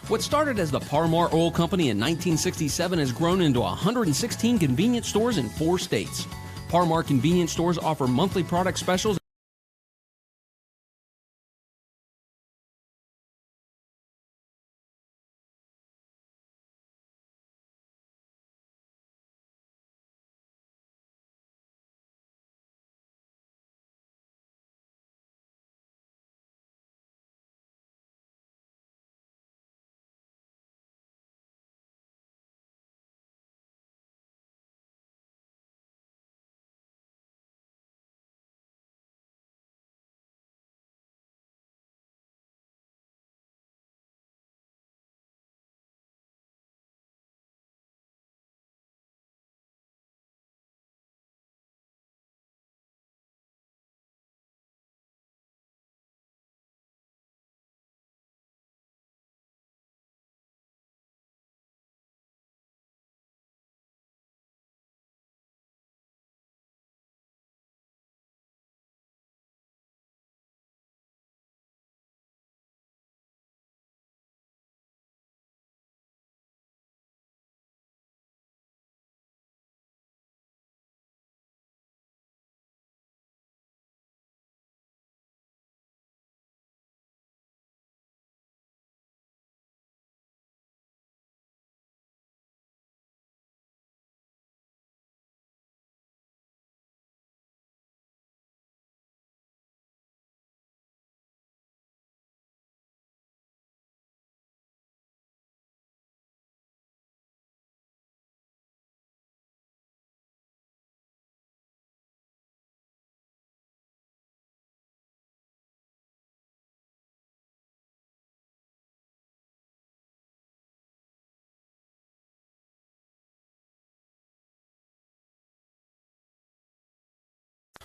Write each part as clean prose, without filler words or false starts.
What started as the Parmar Oil Company in 1967 has grown into 116 convenience stores in 4 states. Parmar convenience stores offer monthly product specials.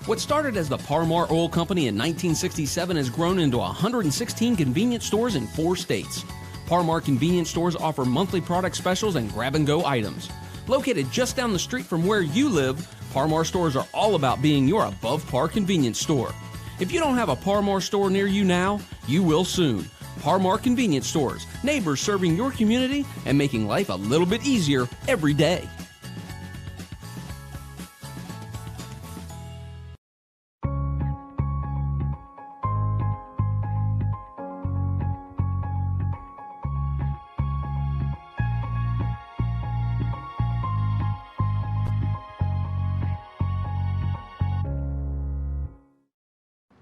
What started as the Parmar Oil Company in 1967 has grown into 116 convenience stores in 4 states. Parmar convenience stores offer monthly product specials and grab-and-go items. Located just down the street from where you live, Parmar stores are all about being your above-par convenience store. If you don't have a Parmar store near you now, you will soon. Parmar convenience stores, neighbors serving your community and making life a little bit easier every day.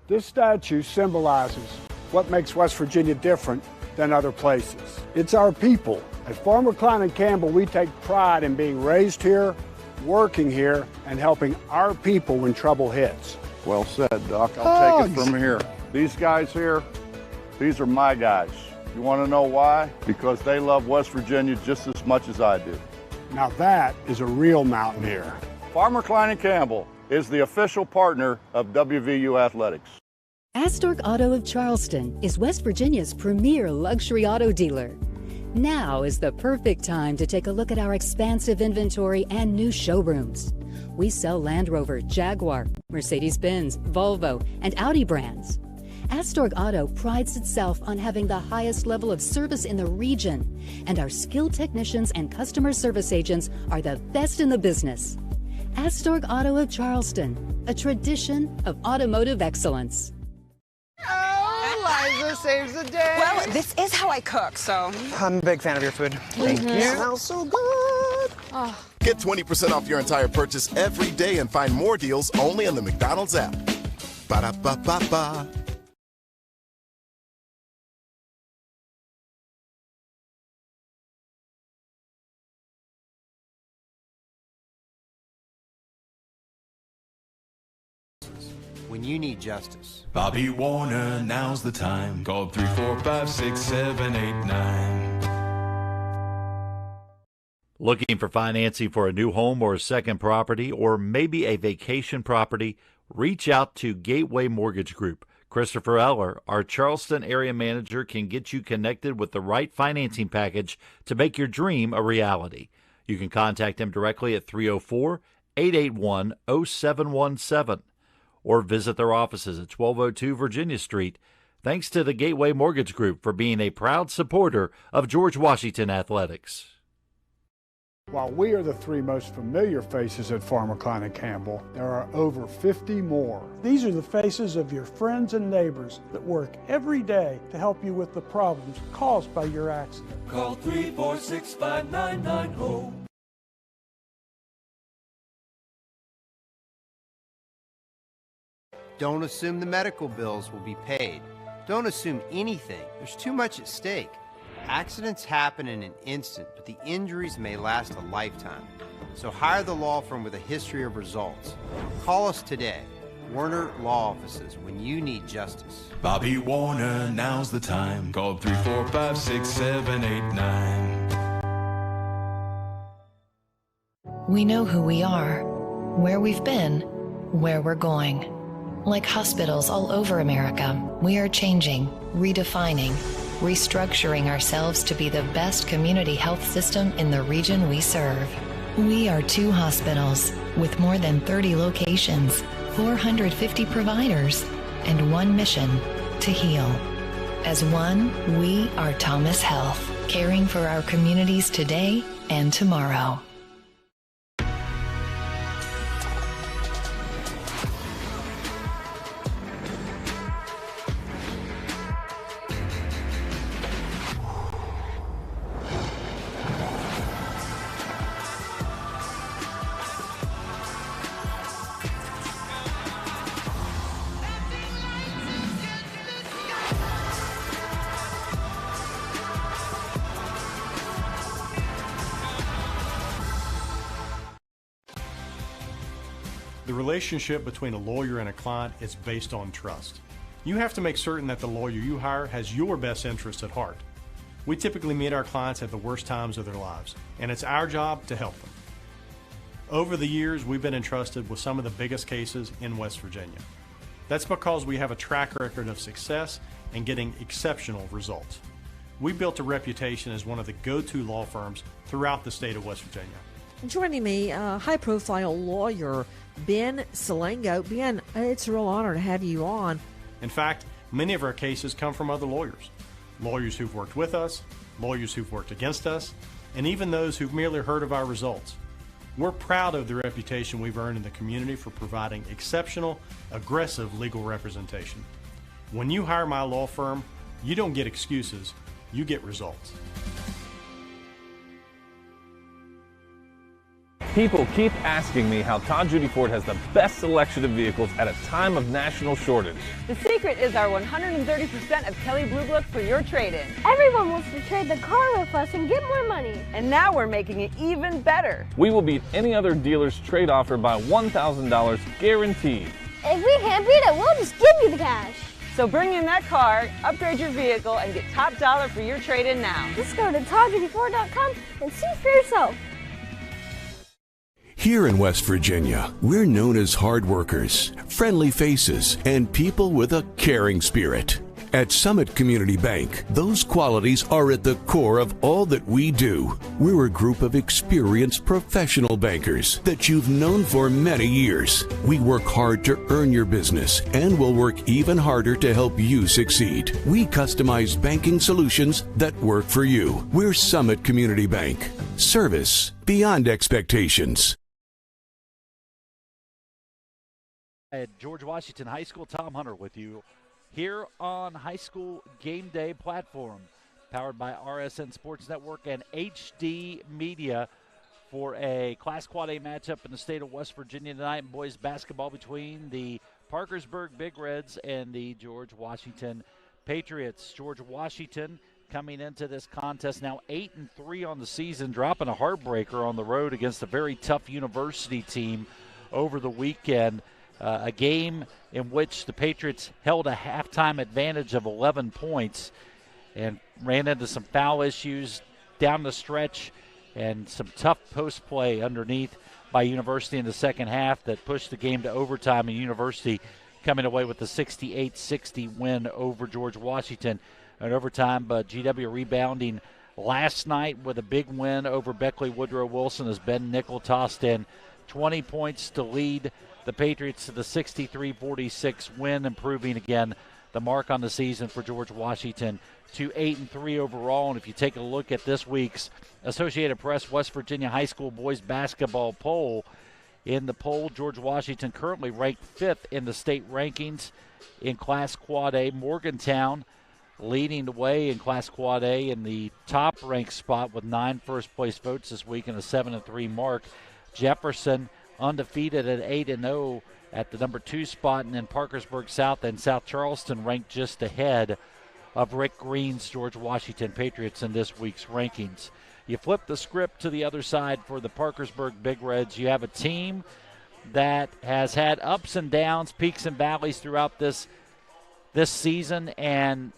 This statue symbolizes what makes West Virginia different than other places. It's our people. At Farmer Klein & Campbell, we take pride in being raised here, working here, and helping our people when trouble hits. Well said, Doc. I'll take it from here. These guys here, these are my guys. You want to know why? Because they love West Virginia just as much as I do. Now that is a real mountaineer. Farmer Klein & Campbell is the official partner of WVU Athletics. Astorg Auto of Charleston is West Virginia's premier luxury auto dealer. Now is the perfect time to take a look at our expansive inventory and new showrooms. We sell Land Rover, Jaguar, Mercedes-Benz, Volvo, and Audi brands. Astorg Auto prides itself on having the highest level of service in the region, and our skilled technicians and customer service agents are the best in the business. Astorg Auto of Charleston, a tradition of automotive excellence. Oh, Liza saves the day. Well, this is how I cook, so. I'm a big fan of your food. Thank you. Smells so good. Oh. Get 20% off your entire purchase every day and find more deals only on the McDonald's app. Ba-da-ba-ba-ba. When you need justice. Bobby Warner, now's the time. Call 345-6789. Looking for financing for a new home or a second property or maybe a vacation property? Reach out to Gateway Mortgage Group. Christopher Eller, our Charleston area manager, can get you connected with the right financing package to make your dream a reality. You can contact him directly at 304-881-0717. Or visit their offices at 1202 Virginia Street. Thanks to the Gateway Mortgage Group for being a proud supporter of George Washington Athletics. While we are the three most familiar faces at Farmer Klein & Campbell, there are over 50 more. These are the faces of your friends and neighbors that work every day to help you with the problems caused by your accident. Call 346-5990. Don't assume the medical bills will be paid. Don't assume anything. There's too much at stake. Accidents happen in an instant, but the injuries may last a lifetime. So hire the law firm with a history of results. Call us today. Warner Law Offices, when you need justice. Bobby Warner, now's the time. Call 345-6789. We know who we are, where we've been, where we're going. Like hospitals all over America, we are changing, redefining, restructuring ourselves to be the best community health system in the region we serve. We are 2 hospitals with more than 30 locations, 450 providers, and 1 mission: to heal. As one, we are Thomas Health, caring for our communities today and tomorrow. The relationship between a lawyer and a client is based on trust. You have to make certain that the lawyer you hire has your best interests at heart. We typically meet our clients at the worst times of their lives, and it's our job to help them. Over the years, we've been entrusted with some of the biggest cases in West Virginia. That's because we have a track record of success and getting exceptional results. We built a reputation as one of the go-to law firms throughout the state of West Virginia. Joining me, high-profile lawyer Ben Salango. Ben, it's a real honor to have you on. In fact, many of our cases come from other lawyers. Lawyers who've worked with us, lawyers who've worked against us, and even those who've merely heard of our results. We're proud of the reputation we've earned in the community for providing exceptional, aggressive legal representation. When you hire my law firm, you don't get excuses, you get results. People keep asking me how Todd Judy Ford has the best selection of vehicles at a time of national shortage. The secret is our 130% of Kelly Blue Book for your trade-in. Everyone wants to trade the car with us and get more money. And now we're making it even better. We will beat any other dealer's trade offer by $1,000 guaranteed. If we can't beat it, we'll just give you the cash. So bring in that car, upgrade your vehicle, and get top dollar for your trade-in now. Just go to ToddJudyFord.com and see for yourself. Here in West Virginia, we're known as hard workers, friendly faces, and people with a caring spirit. At Summit Community Bank, those qualities are at the core of all that we do. We're a group of experienced professional bankers that you've known for many years. We work hard to earn your business and will work even harder to help you succeed. We customize banking solutions that work for you. We're Summit Community Bank. Service beyond expectations. At George Washington High School, Tom Hunter with you here on High School Game Day platform, powered by RSN Sports Network and HD Media, for a Class Quad A matchup in the state of West Virginia tonight in boys basketball between the Parkersburg Big Reds and the George Washington Patriots. George Washington coming into this contest now 8-3 on the season, dropping a heartbreaker on the road against a very tough University team over the weekend. A game in which the Patriots held a halftime advantage of 11 points and ran into some foul issues down the stretch and some tough post play underneath by University in the second half that pushed the game to overtime, and University coming away with a 68-60 win over George Washington in overtime. But GW rebounding last night with a big win over Beckley Woodrow Wilson as Ben Nickel tossed in 20 points to lead the Patriots to the 63-46 win, improving again the mark on the season for George Washington to 8-3 overall. And if you take a look at this week's Associated Press West Virginia High School boys basketball poll, in the poll, George Washington currently ranked 5th in the state rankings in Class Quad A. Morgantown leading the way in Class Quad A in the top-ranked spot with 9 first-place votes this week and a 7-3 mark. Jefferson undefeated at 8-0 at the number 2 spot, and then Parkersburg South and South Charleston ranked just ahead of Rick Green's George Washington Patriots in this week's rankings. You flip the script to the other side for the Parkersburg Big Reds. You have a team that has had ups and downs, peaks and valleys throughout this season, and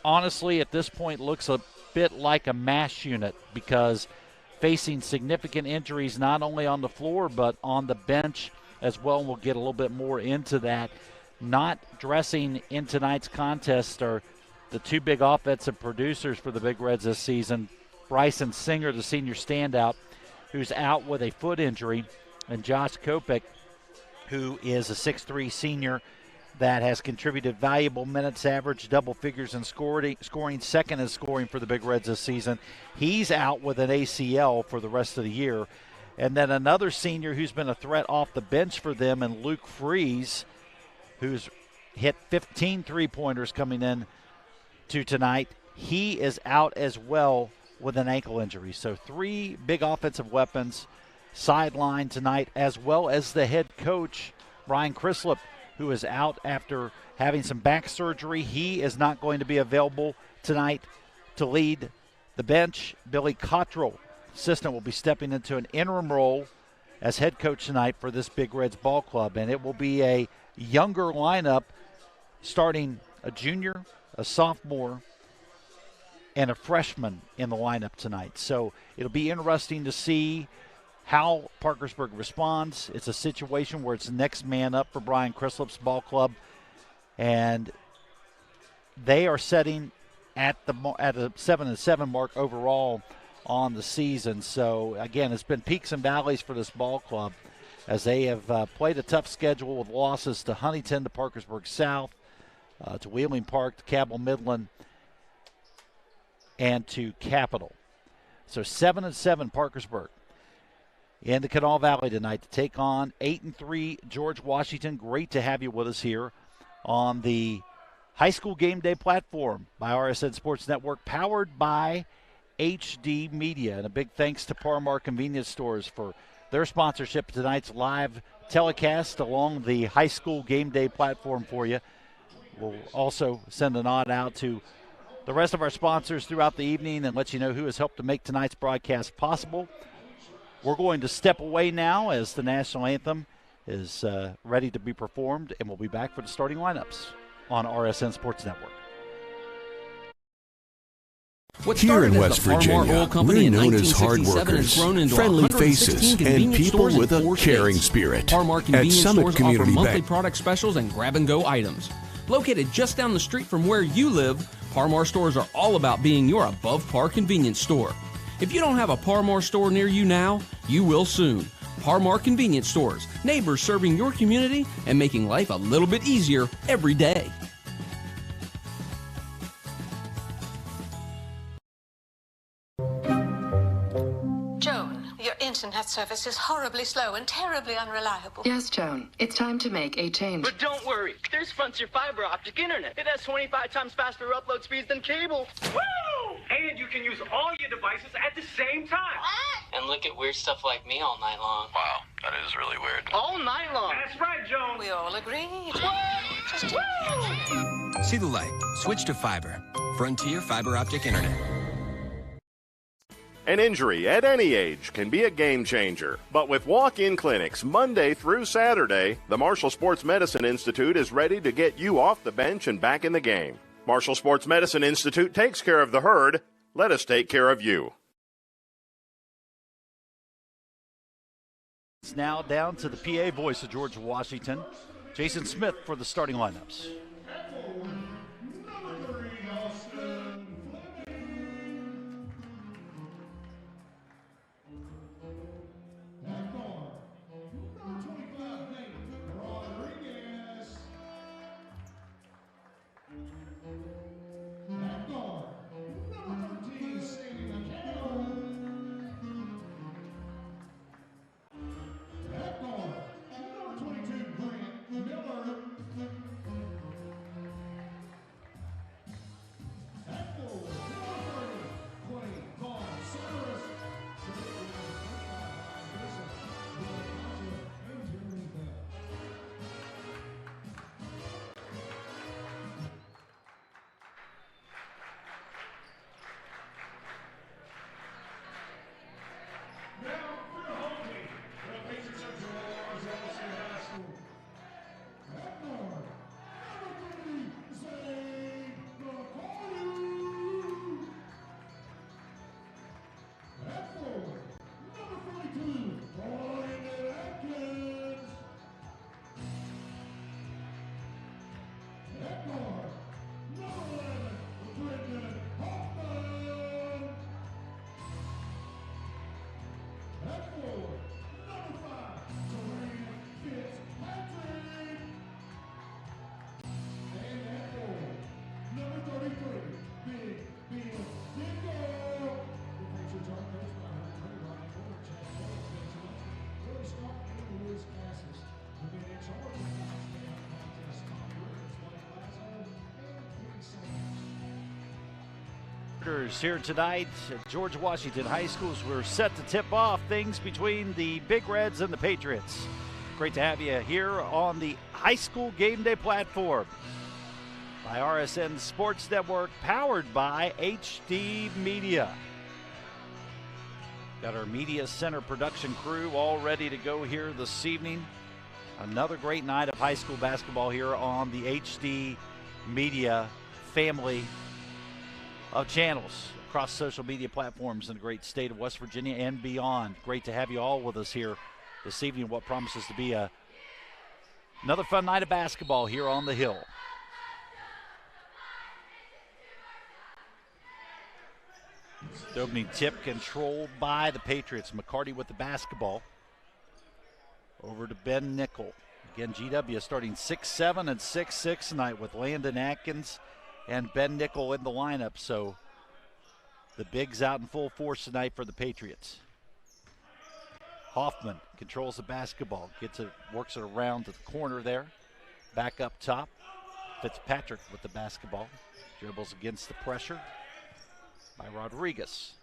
honestly at this point looks a bit like a mash unit because facing significant injuries not only on the floor but on the bench as well, and we'll get a little bit more into that. Not dressing in tonight's contest are the 2 big offensive producers for the Big Reds this season. Bryson Singer, the senior standout, who's out with a foot injury, and Josh Kopek, who is a 6'3 senior that has contributed valuable minutes, average double figures in scoring, second in scoring for the Big Reds this season. He's out with an ACL for the rest of the year. And then another senior who's been a threat off the bench for them, and Luke Freeze, who's hit 15 three-pointers coming in to tonight. He is out as well with an ankle injury. So 3 big offensive weapons sidelined tonight, as well as the head coach, Brian Crislip, who is out after having some back surgery. He is not going to be available tonight to lead the bench. Billy Cottrell, assistant, will be stepping into an interim role as head coach tonight for this Big Reds ball club, and it will be a younger lineup starting a junior, a sophomore, and a freshman in the lineup tonight. So it'll be interesting to see how Parkersburg responds. It's a situation where it's next man up for Brian Crislip's ball club, and they are setting at a 7-7 mark overall on the season. So again, it's been peaks and valleys for this ball club as they have played a tough schedule with losses to Huntington, to Parkersburg South, to Wheeling Park, to Cabell Midland, and to Capital. So 7-7 Parkersburg in the Kanawha Valley tonight to take on 8-3 George Washington. Great to have you with us here on the High School Game Day platform by RSN Sports Network, powered by HD Media. And a big thanks to Parmar Convenience Stores for their sponsorship of tonight's live telecast along the High School Game Day platform for you. We'll also send a nod out to the rest of our sponsors throughout the evening and let you know who has helped to make tonight's broadcast possible. We're going to step away now as the national anthem is ready to be performed, and we'll be back for the starting lineups on RSN Sports Network. Here in West Virginia, we're known as hard workers, friendly faces, and people with a caring spirit. At Summit Community monthly Bank, product specials and grab-and-go items. Located just down the street from where you live, Parmar stores are all about being your above-par convenience store. If you don't have a Parmar store near you now, you will soon. Parmar Convenience Stores, neighbors serving your community and making life a little bit easier every day. Your internet service is horribly slow and terribly unreliable. Yes, Joan. It's time to make a change. But don't worry. There's Frontier Fiber Optic Internet. It has 25 times faster upload speeds than cable. Woo! And you can use all your devices at the same time. And look at weird stuff like me all night long. Wow, that is really weird. All night long. That's right, Joan. We all agreed. See the light. Switch to fiber. Frontier Fiber Optic Internet. An injury at any age can be a game changer, but with walk-in clinics Monday through Saturday, the Marshall Sports Medicine Institute is ready to get you off the bench and back in the game. Marshall Sports Medicine Institute takes care of the herd. Let us take care of you. It's now down to the PA voice of George Washington, Jason Smith, for the starting lineups. Here tonight at George Washington High School. We're set to tip off things between the Big Reds and the Patriots. Great to have you here on the high school game day platform by RSN Sports Network, powered by HD Media. Got our Media Center production crew all ready to go here this evening. Another great night of high school basketball here on the HD Media family of channels across social media platforms in the great state of West Virginia and beyond. Great to have you all with us here this evening, what promises to be another fun night of basketball here on the Hill. The opening tip controlled by the Patriots. McCarty with the basketball. Over to Ben Nickel. Again, GW starting 6-7 and 6-6 tonight with Landon Atkins and Ben Nickel in the lineup. So the bigs out in full force tonight for the Patriots. Hoffman controls the basketball, works it around to the corner there. Back up top. Fitzpatrick with the basketball. Dribbles against the pressure by Rodriguez.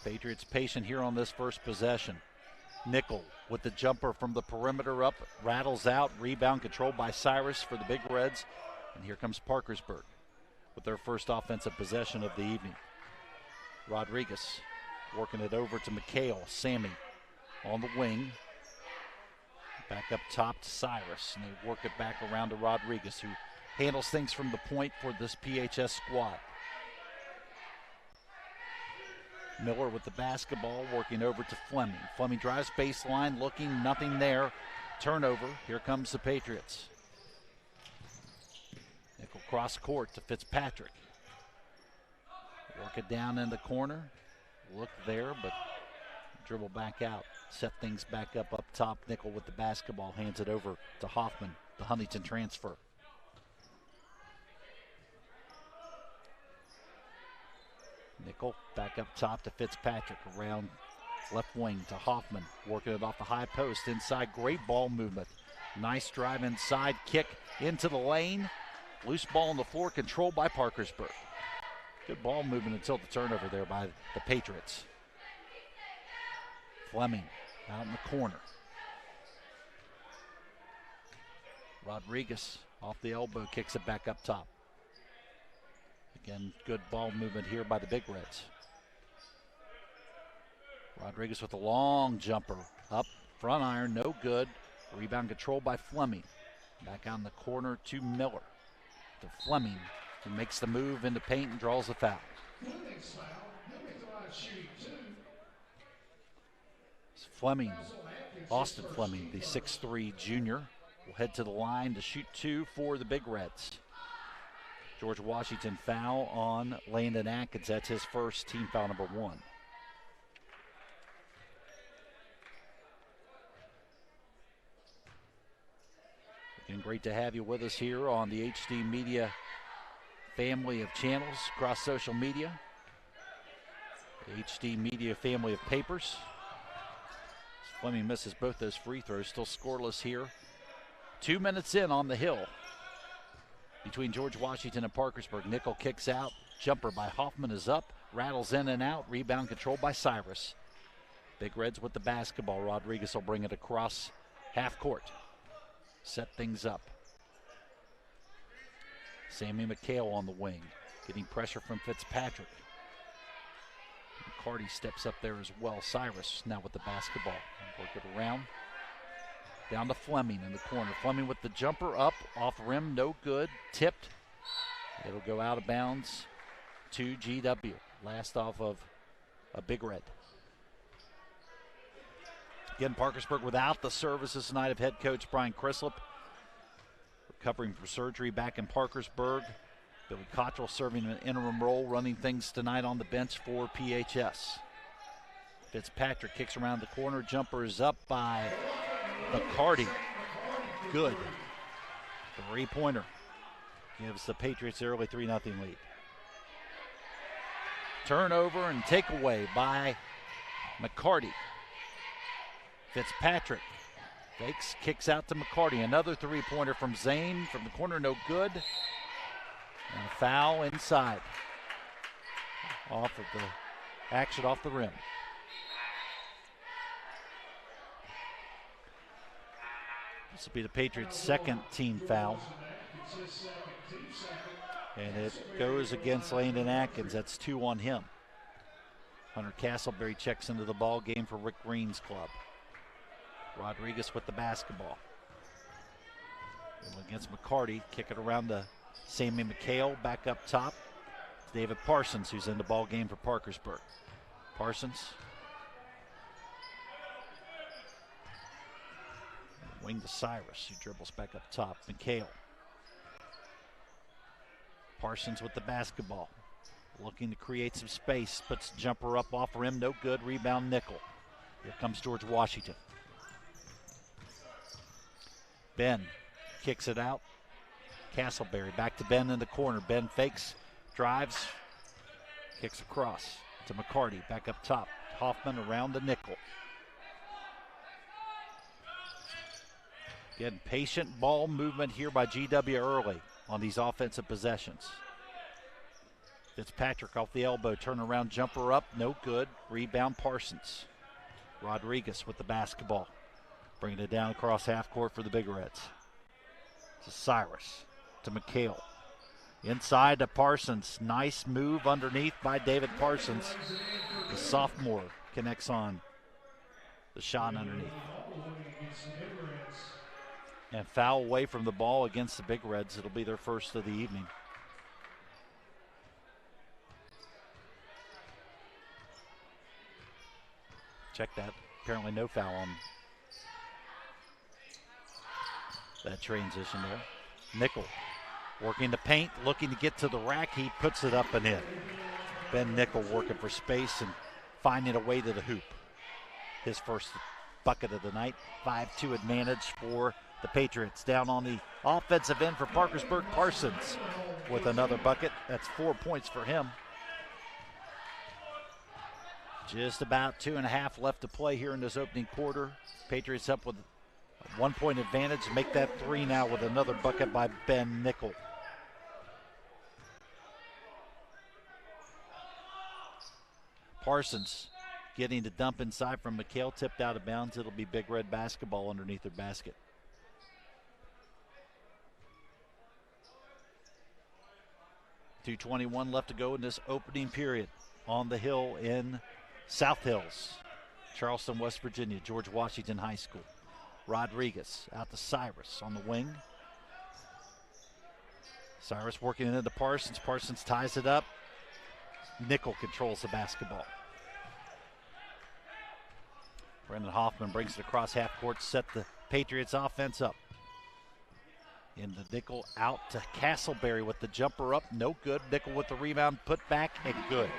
Patriots patient here on this first possession. Nickel with the jumper from the perimeter up, rattles out, rebound controlled by Cyrus for the Big Reds. And here comes Parkersburg with their first offensive possession of the evening. Rodriguez working it over to McHale. Sammy on the wing. Back up top to Cyrus, and they work it back around to Rodriguez, who handles things from the point for this PHS squad. Miller with the basketball, working over to Fleming. Fleming drives baseline, looking, nothing there. Turnover. Here comes the Patriots. Nickel cross court to Fitzpatrick. Work it down in the corner. Look there, but dribble back out. Set things back up top. Nickel with the basketball, hands it over to Hoffman, the Huntington transfer. Nickel back up top to Fitzpatrick, around left wing to Hoffman, working it off the high post inside. Great ball movement. Nice drive inside, kick into the lane. Loose ball on the floor, controlled by Parkersburg. Good ball movement until the turnover there by the Patriots. Fleming out in the corner. Rodriguez off the elbow, kicks it back up top. Again, good ball movement here by the Big Reds. Rodriguez with a long jumper. Up, front iron, no good. Rebound controlled by Fleming. Back on the corner to Miller. To Fleming, who makes the move into paint and draws the foul. Fleming, Austin Fleming, the 6'3" junior, will head to the line to shoot two for the Big Reds. George Washington foul on Landon Atkins. That's his first, team foul number 1. Again, great to have you with us here on the HD Media family of channels across social media. The HD Media family of papers. Fleming misses both those free throws, still scoreless here. 2 minutes in on the Hill between George Washington and Parkersburg. Nickel kicks out. Jumper by Hoffman is up. Rattles in and out. Rebound controlled by Cyrus. Big Reds with the basketball. Rodriguez will bring it across half court. Set things up. Sammy McHale on the wing. Getting pressure from Fitzpatrick. McCarty steps up there as well. Cyrus now with the basketball. Work it around. Down to Fleming in the corner. Fleming with the jumper up, off rim, no good. Tipped. It'll go out of bounds to GW. Last off of a Big Red. Again, Parkersburg without the services tonight of head coach Brian Crislip. recovering from surgery back in Parkersburg. Billy Cottrell serving an interim role, running things tonight on the bench for PHS. Fitzpatrick kicks around the corner. Jumper is up by McCarty. Good. Three-pointer. Gives the Patriots the early 3-0 lead. Turnover and takeaway by McCarty. Fitzpatrick fakes, kicks out to McCarty. Another three-pointer from Zane from the corner, no good. And a foul inside. Off of the action off the rim. This will be the Patriots' second team foul. And it goes against Landon Atkins. That's 2 on him. Hunter Castleberry checks into the ball game for Rick Green's club. Rodriguez with the basketball. Against McCarty, kick it around to Sammy McHale, back up top. David Parsons, who's in the ball game for Parkersburg. Parsons. Wing to Cyrus, who dribbles back up top. McHale. Parsons with the basketball. Looking to create some space. Puts the jumper up off rim. No good. Rebound Nickel. Here comes George Washington. Ben kicks it out. Castleberry back to Ben in the corner. Ben fakes, drives, kicks across to McCarty. Back up top. Hoffman around the Nickel. Again, patient ball movement here by GW early on these offensive possessions. Fitzpatrick off the elbow, turnaround jumper up, no good. Rebound Parsons. Rodriguez with the basketball. Bringing it down across half court for the Big Reds. To Cyrus, to McHale. Inside to Parsons. Nice move underneath by David Parsons. The sophomore connects on the shot underneath. And foul away from the ball against the Big Reds. It'll be their first of the evening. Check that. Apparently no foul on that transition there. Nickel working the paint, looking to get to the rack. He puts it up and in. Ben Nickel working for space and finding a way to the hoop. His first bucket of the night. 5-2 advantage for the Patriots. Down on the offensive end for Parkersburg. Parsons with another bucket. That's 4 points for him. Just about 2.5 left to play here in this opening quarter. Patriots up with a 1 point advantage. Make that 3 now with another bucket by Ben Nickel. Parsons getting the dump inside from McHale, tipped out of bounds. It'll be Big Red basketball underneath their basket. .221 left to go in this opening period on the hill in South Hills, Charleston, West Virginia, George Washington High School. Rodriguez out to Cyrus on the wing. Cyrus working into Parsons. Parsons ties it up. Nickel controls the basketball. Brendan Hoffman brings it across half court to set the Patriots offense up. In the Nickel out to Castleberry with the jumper up. No good. Nickel with the rebound. Put back and good.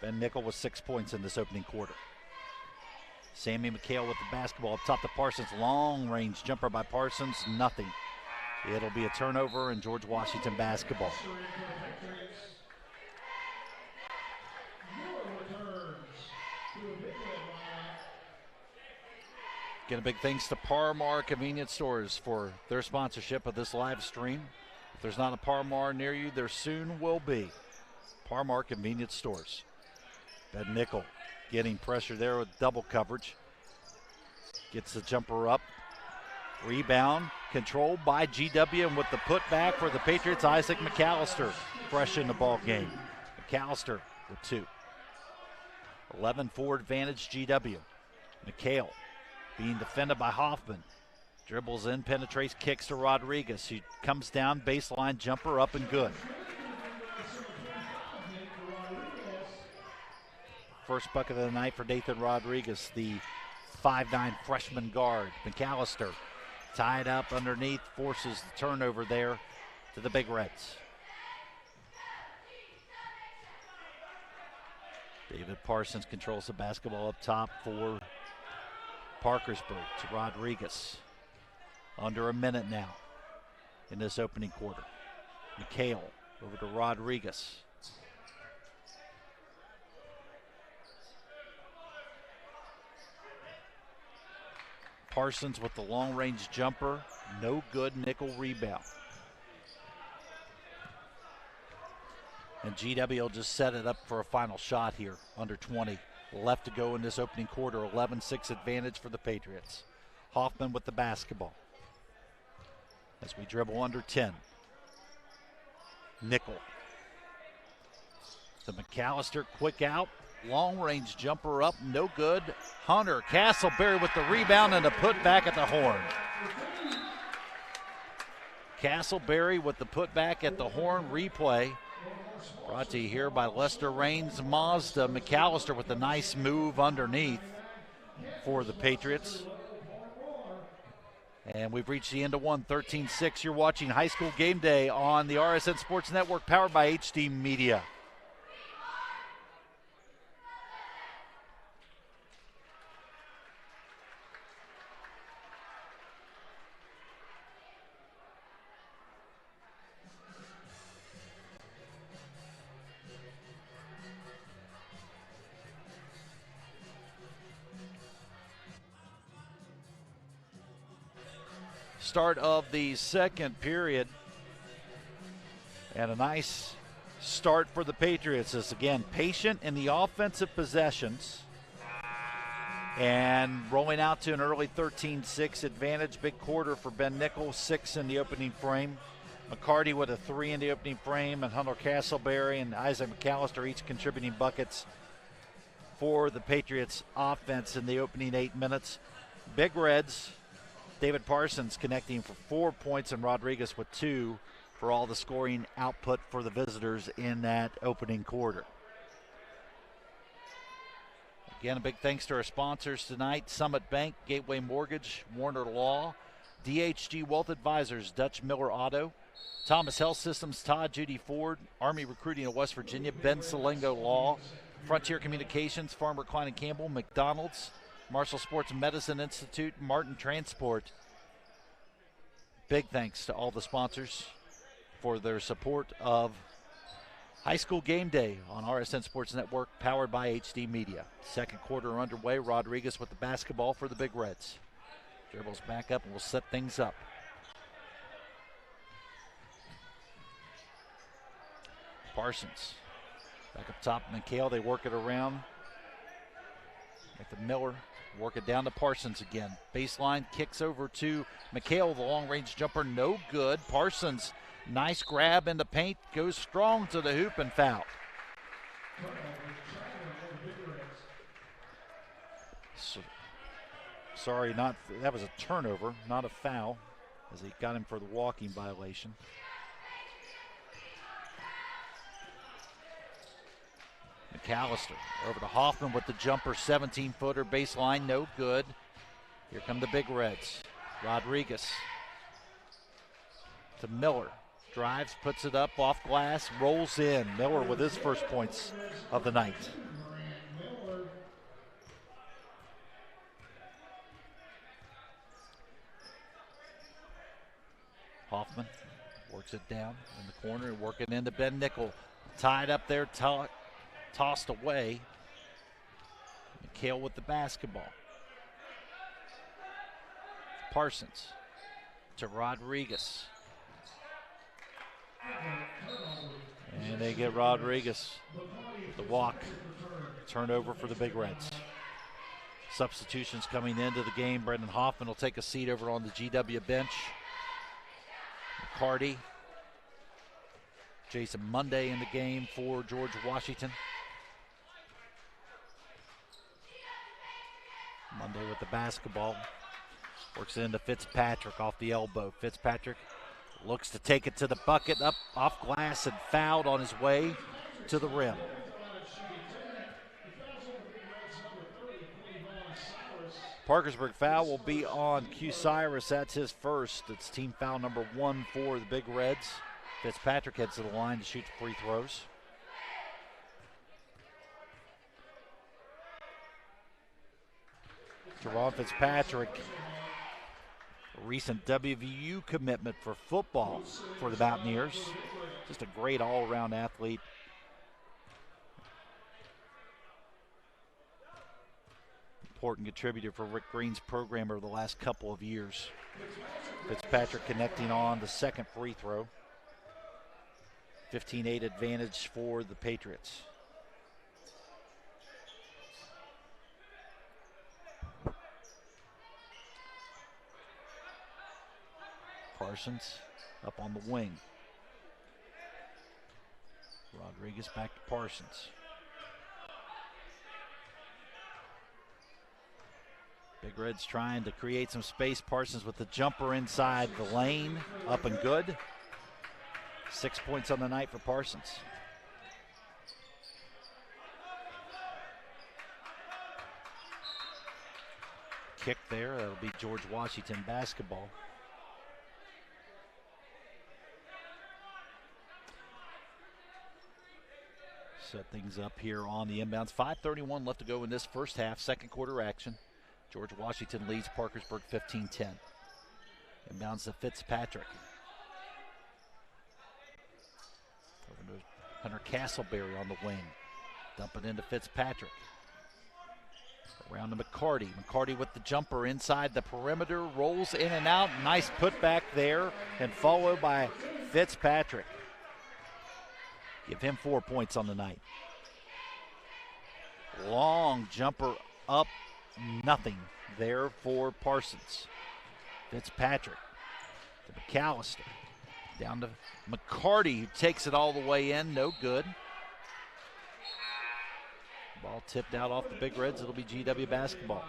Ben Nickel with 6 points in this opening quarter. Sammy McHale with the basketball up top to Parsons. Long range jumper by Parsons. Nothing. It'll be a turnover and George Washington basketball. Again, a big thanks to Par-Mar Convenience Stores for their sponsorship of this live stream. If there's not a Par-Mar near you, there soon will be. Par-Mar Convenience Stores. Ben Nickel getting pressure there with double coverage. Gets the jumper up. Rebound controlled by GW, and with the putback for the Patriots, Isaac McAllister fresh in the ball game. McAllister with 2. 11-4 advantage GW. McHale being defended by Hoffman. Dribbles in, penetrates, kicks to Rodriguez. He comes down, baseline jumper up and good. First bucket of the night for Nathan Rodriguez, the 5'9" freshman guard. McAllister tied up underneath, forces the turnover there to the Big Reds. David Parsons controls the basketball up top for Parkersburg to Rodriguez. Under a minute now in this opening quarter. McHale over to Rodriguez. Parsons with the long-range jumper. No good. Nickel rebound. And GW will just set it up for a final shot here. Under 20. Left to go in this opening quarter. 11-6 advantage for the Patriots. Hoffman with the basketball. As we dribble under 10. Nickel. To McAllister, quick out. Long-range jumper up, no good. Hunter Castleberry with the rebound and a putback at the horn. Castleberry with the putback at the horn. Replay brought to you here by Lester Raines Mazda. McAllister with a nice move underneath for the Patriots. And we've reached the end of one, 13-6. You're watching High School Game Day on the RSN Sports Network, powered by HD Media. Start of the second period, and a nice start for the Patriots is, again, patient in the offensive possessions and rolling out to an early 13-6 advantage. Big quarter for Ben Nickel, 6 in the opening frame. McCarty with a 3 in the opening frame, and Hunter Castleberry and Isaac McAllister each contributing buckets for the Patriots offense in the opening 8 minutes. Big Reds, David Parsons connecting for 4 points and Rodriguez with 2 for all the scoring output for the visitors in that opening quarter. Again, a big thanks to our sponsors tonight: Summit Bank, Gateway Mortgage, Warner Law, DHG Wealth Advisors, Dutch Miller Auto, Thomas Health Systems, Todd Judy Ford, Army Recruiting of West Virginia, Ben Salengo Law, Frontier Communications, Farmer Klein and Campbell, McDonald's, Marshall Sports Medicine Institute, Martin Transport. Big thanks to all the sponsors for their support of High School Game Day on RSN Sports Network, powered by HD Media. Second quarter underway. Rodriguez with the basketball for the Big Reds. Dribbles back up and will set things up. Parsons back up top. McHale, they work it around. Make the Miller work it down to Parsons again. Baseline kicks over to McHale. The long-range jumper, no good. Parsons, nice grab in the paint. Goes strong to the hoop and foul. Sorry, that was a turnover, not a foul, as he got him for the walking violation. McAllister over to Hoffman with the jumper, 17-footer, baseline, no good. Here come the Big Reds. Rodriguez to Miller. Drives, puts it up, off glass, rolls in. Miller with his first points of the night. Hoffman works it down in the corner, working into Ben Nickel. Tied up there, tossed away. McHale with the basketball. Parsons to Rodriguez. And they get Rodriguez with the walk. Turnover for the Big Reds. Substitutions coming into the game. Brendan Hoffman will take a seat over on the GW bench. McCarty. Jason Monday in the game for George Washington. Monday with the basketball. Works into Fitzpatrick off the elbow. Fitzpatrick looks to take it to the bucket, up off glass, and fouled on his way to the rim. Parkersburg foul will be on Q Cyrus. That's his first. It's team foul number 1 for the Big Reds. Fitzpatrick heads to the line to shoot free throws. Jerron Fitzpatrick, a recent WVU commitment for football for the Mountaineers. Just a great all-around athlete. Important contributor for Rick Green's program over the last couple of years. Fitzpatrick connecting on the second free throw. 15-8 advantage for the Patriots. Parsons up on the wing. Rodriguez back to Parsons. Big Reds trying to create some space. Parsons with the jumper inside the lane. Up and good. 6 points on the night for Parsons. Kick there. That'll be George Washington basketball. Set things up here on the inbounds. 5:31 left to go in this first half. Second quarter action. George Washington leads Parkersburg 15-10. Inbounds to Fitzpatrick. Over to Hunter Castleberry on the wing. Dump it into Fitzpatrick. Around to McCarty. McCarty with the jumper inside the perimeter. Rolls in and out. Nice putback there. And followed by Fitzpatrick. Give him 4 points on the night. Long jumper up. Nothing there for Parsons. Fitzpatrick to McAllister. Down to McCarty, who takes it all the way in. No good. Ball tipped out off the Big Reds. It'll be GW basketball.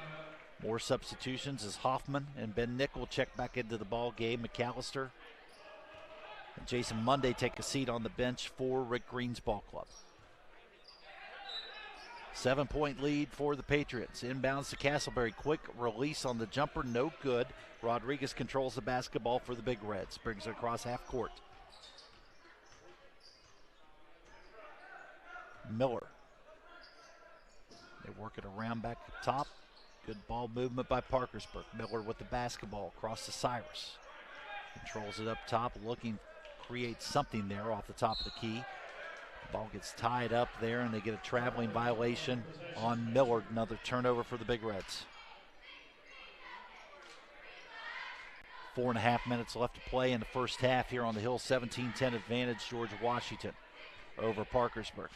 More substitutions as Hoffman and Ben Nickel check back into the ball game. McAllister and Jason Monday take a seat on the bench for Rick Green's ball club. 7-point lead for the Patriots. Inbounds to Castleberry. Quick release on the jumper. No good. Rodriguez controls the basketball for the Big Reds. Brings it across half court. Miller. They work it around back up top. Good ball movement by Parkersburg. Miller with the basketball across to Cyrus. Controls it up top. Looking, creates something there off the top of the key. Ball gets tied up there, and they get a traveling violation on Miller. Another turnover for the Big Reds. 4.5 minutes left to play in the first half here on the Hill. 17-10 advantage, George Washington over Parkersburg.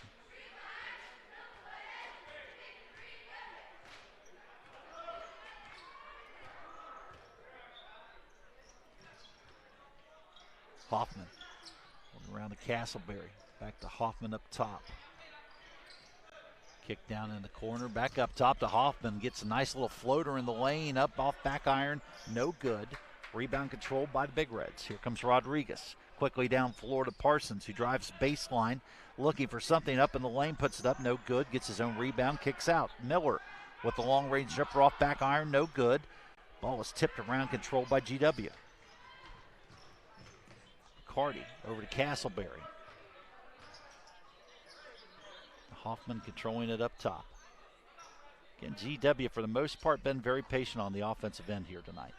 Hoffman around to Castleberry. Back to Hoffman up top. Kick down in the corner. Back up top to Hoffman. Gets a nice little floater in the lane. Up off back iron. No good. Rebound controlled by the Big Reds. Here comes Rodriguez. Quickly down floor to Parsons, who drives baseline. Looking for something up in the lane. Puts it up. No good. Gets his own rebound. Kicks out. Miller with the long range jumper off back iron. No good. Ball was tipped around. Controlled by GW. Carty over to Castleberry. Hoffman controlling it up top. Again, GW for the most part been very patient on the offensive end here tonight.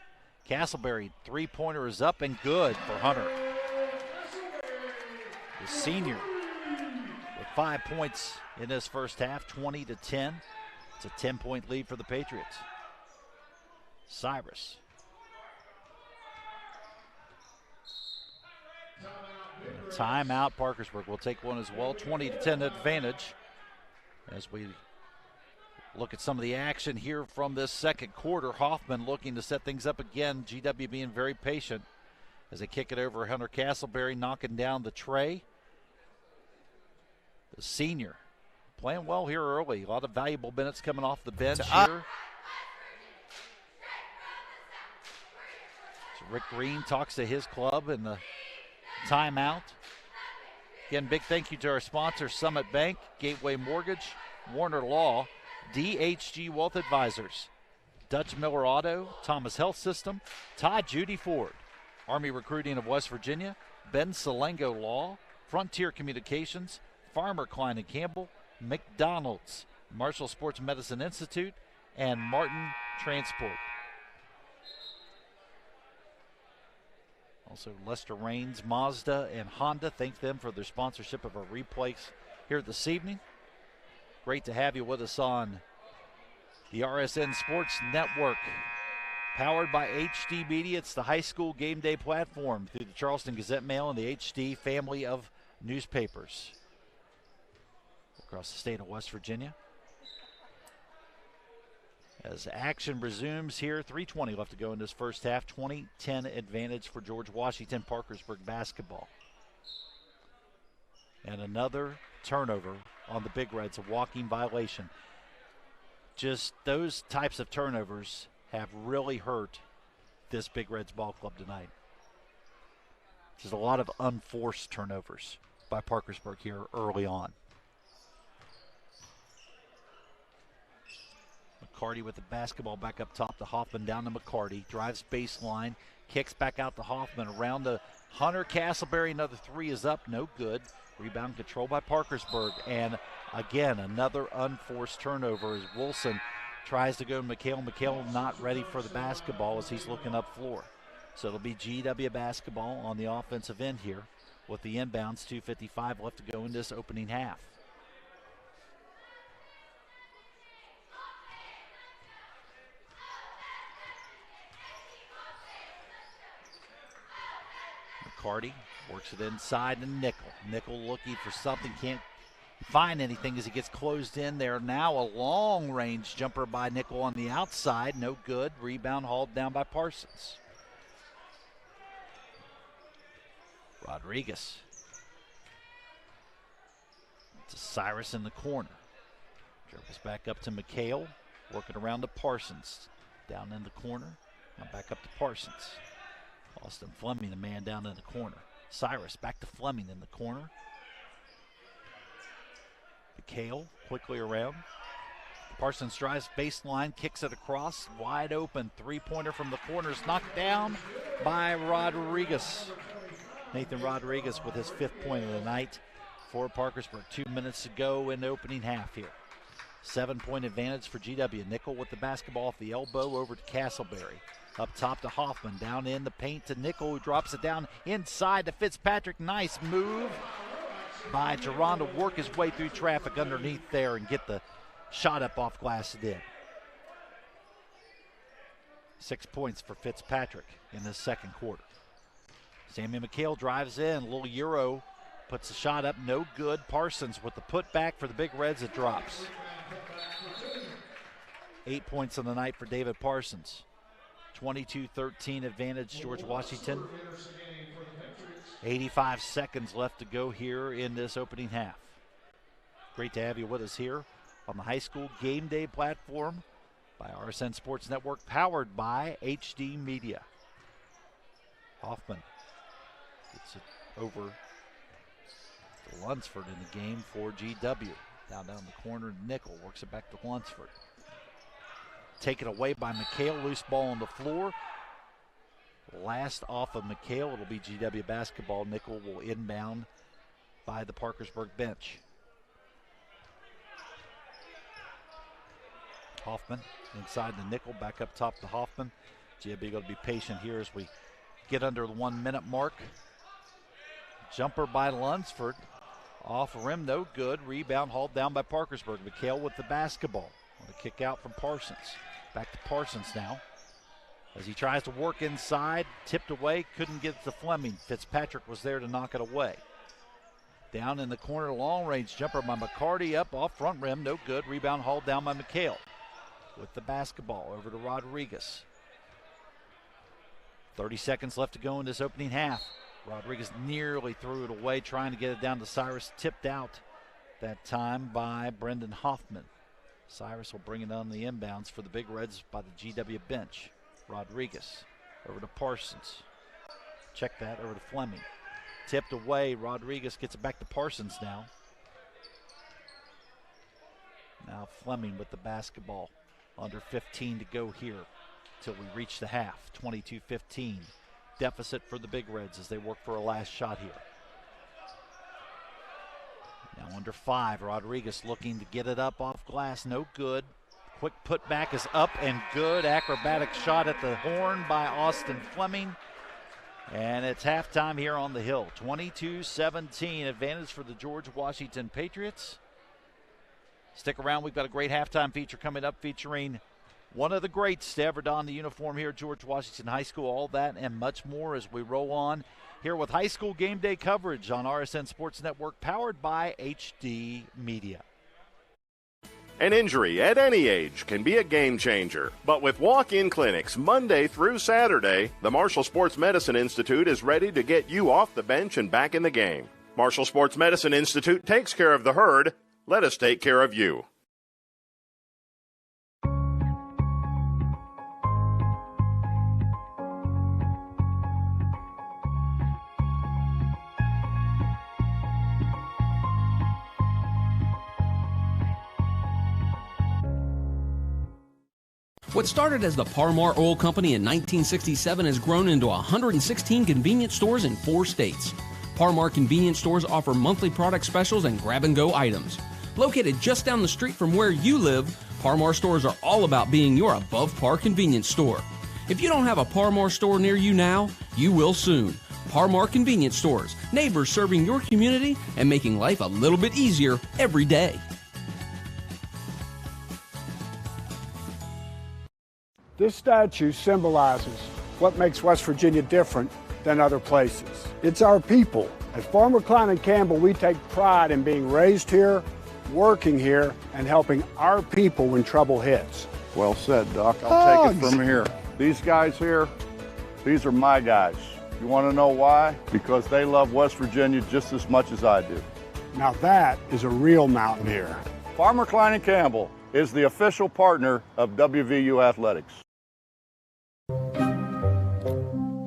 Castleberry, three-pointer is up and good for Hunter. The senior with 5 points in this first half, 20-10. It's a 10-point lead for the Patriots. Cyrus. Timeout. Parkersburg will take one as well. 20-10 advantage. As we look at some of the action here from this second quarter, Hoffman looking to set things up again. GW being very patient as they kick it over. Hunter Castleberry knocking down the tray. The senior playing well here early. A lot of valuable minutes coming off the bench here. So Rick Green talks to his club in the timeout. Again, big thank you to our sponsors, Summit Bank, Gateway Mortgage, Warner Law, DHG Wealth Advisors, Dutch Miller Auto, Thomas Health System, Todd Judy Ford, Army Recruiting of West Virginia, Ben Salengo Law, Frontier Communications, Farmer Klein & Campbell, McDonald's, Marshall Sports Medicine Institute, and Martin Transport. Also, Lester Raines, Mazda, and Honda. Thank them for their sponsorship of our replays here this evening. Great to have you with us on the RSN Sports Network. Powered by HD Media, it's the high school game day platform through the Charleston Gazette-Mail and the HD family of newspapers across the state of West Virginia. As action resumes here, 3:20 left to go in this first half. 20-10 advantage for George Washington Parkersburg basketball. And another turnover on the Big Reds, a walking violation. Just those types of turnovers have really hurt this Big Reds ball club tonight. There's a lot of unforced turnovers by Parkersburg here early on. McCarty with the basketball back up top to Hoffman, down to McCarty. Drives baseline, kicks back out to Hoffman. Around to Hunter Castleberry. Another three is up, no good. Rebound control by Parkersburg. And again, another unforced turnover as Wilson tries to go to McHale. McHale not ready for the basketball as he's looking up floor. So it'll be GW basketball on the offensive end here with the inbounds. 2:55 left to go in this opening half. McCarty works it inside to Nickel. Nickel looking for something, can't find anything as he gets closed in there. Now a long-range jumper by Nickel on the outside, no good. Rebound hauled down by Parsons. Rodriguez to Cyrus in the corner. Dribbles back up to McHale, working around to Parsons. Down in the corner, now back up to Parsons. Austin Fleming, the man down in the corner. Cyrus back to Fleming in the corner. McHale quickly around. Parsons drives baseline, kicks it across. Wide open three-pointer from the corner is knocked down by Rodriguez. Nathan Rodriguez with his 5th point of the night for Parkersburg. 2 minutes to go in the opening half here. 7-point advantage for GW. Nickel with the basketball off the elbow over to Castleberry. Up top to Hoffman, down in the paint to Nickel, who drops it down inside to Fitzpatrick. Nice move by Jerron to work his way through traffic underneath there and get the shot up off glass it in. 6 points for Fitzpatrick in the second quarter. Sammy McHale drives in, a little Euro, puts the shot up, no good. Parsons with the putback for the Big Reds, it drops. 8 points on the night for David Parsons. 22-13 advantage, George Washington. 85 seconds left to go here in this opening half. Great to have you with us here on the high school game day platform by RSN Sports Network, powered by HD Media. Hoffman gets it over to Lunsford in the game for GW. Down the corner, Nickel works it back to Lunsford. Taken away by McHale, loose ball on the floor. Last off of McHale, it'll be GW basketball. Nickel will inbound by the Parkersburg bench. Hoffman inside the Nickel, back up top to Hoffman. GW going to be patient here as we get under the 1 minute mark. Jumper by Lunsford. Off rim, no good. Rebound hauled down by Parkersburg. McHale with the basketball. On the kick out from Parsons. Back to Parsons now. As he tries to work inside, tipped away, couldn't get to Fleming. Fitzpatrick was there to knock it away. Down in the corner, long range jumper by McCarty, up off front rim, no good. Rebound hauled down by McHale. With the basketball over to Rodriguez. 30 seconds left to go in this opening half. Rodriguez nearly threw it away, trying to get it down to Cyrus. Tipped out that time by Brendan Hoffman. Cyrus will bring it on the inbounds for the Big Reds by the GW bench. Rodriguez over to Parsons. Check that over to Fleming. Tipped away. Rodriguez gets it back to Parsons now. Now Fleming with the basketball Under 15 to go here till we reach the half. 22-15. Deficit for the Big Reds as they work for a last shot here. Now under 5, Rodriguez looking to get it up off glass. No good. Quick putback is up and good. Acrobatic shot at the horn by Austin Fleming. And it's halftime here on the Hill. 22-17. Advantage for the George Washington Patriots. Stick around. We've got a great halftime feature coming up featuring one of the greats to ever don the uniform here at George Washington High School. All that and much more as we roll on here with high school game day coverage on RSN Sports Network, powered by HD Media. An injury at any age can be a game changer. But with walk-in clinics Monday through Saturday, the Marshall Sports Medicine Institute is ready to get you off the bench and back in the game. Marshall Sports Medicine Institute takes care of the herd. Let us take care of you. What started as the Parmar Oil Company in 1967 has grown into 116 convenience stores in 4 states. Parmar convenience stores offer monthly product specials and grab-and-go items. Located just down the street from where you live, Parmar stores are all about being your above-par convenience store. If you don't have a Parmar store near you now, you will soon. Parmar convenience stores, neighbors serving your community and making life a little bit easier every day. This statue symbolizes what makes West Virginia different than other places. It's our people. At Farmer Klein and Campbell, we take pride in being raised here, working here, and helping our people when trouble hits. Well said, Doc. I'll take it from here. These guys here, these are my guys. You want to know why? Because they love West Virginia just as much as I do. Now that is a real mountaineer. Farmer Klein and Campbell is the official partner of WVU Athletics.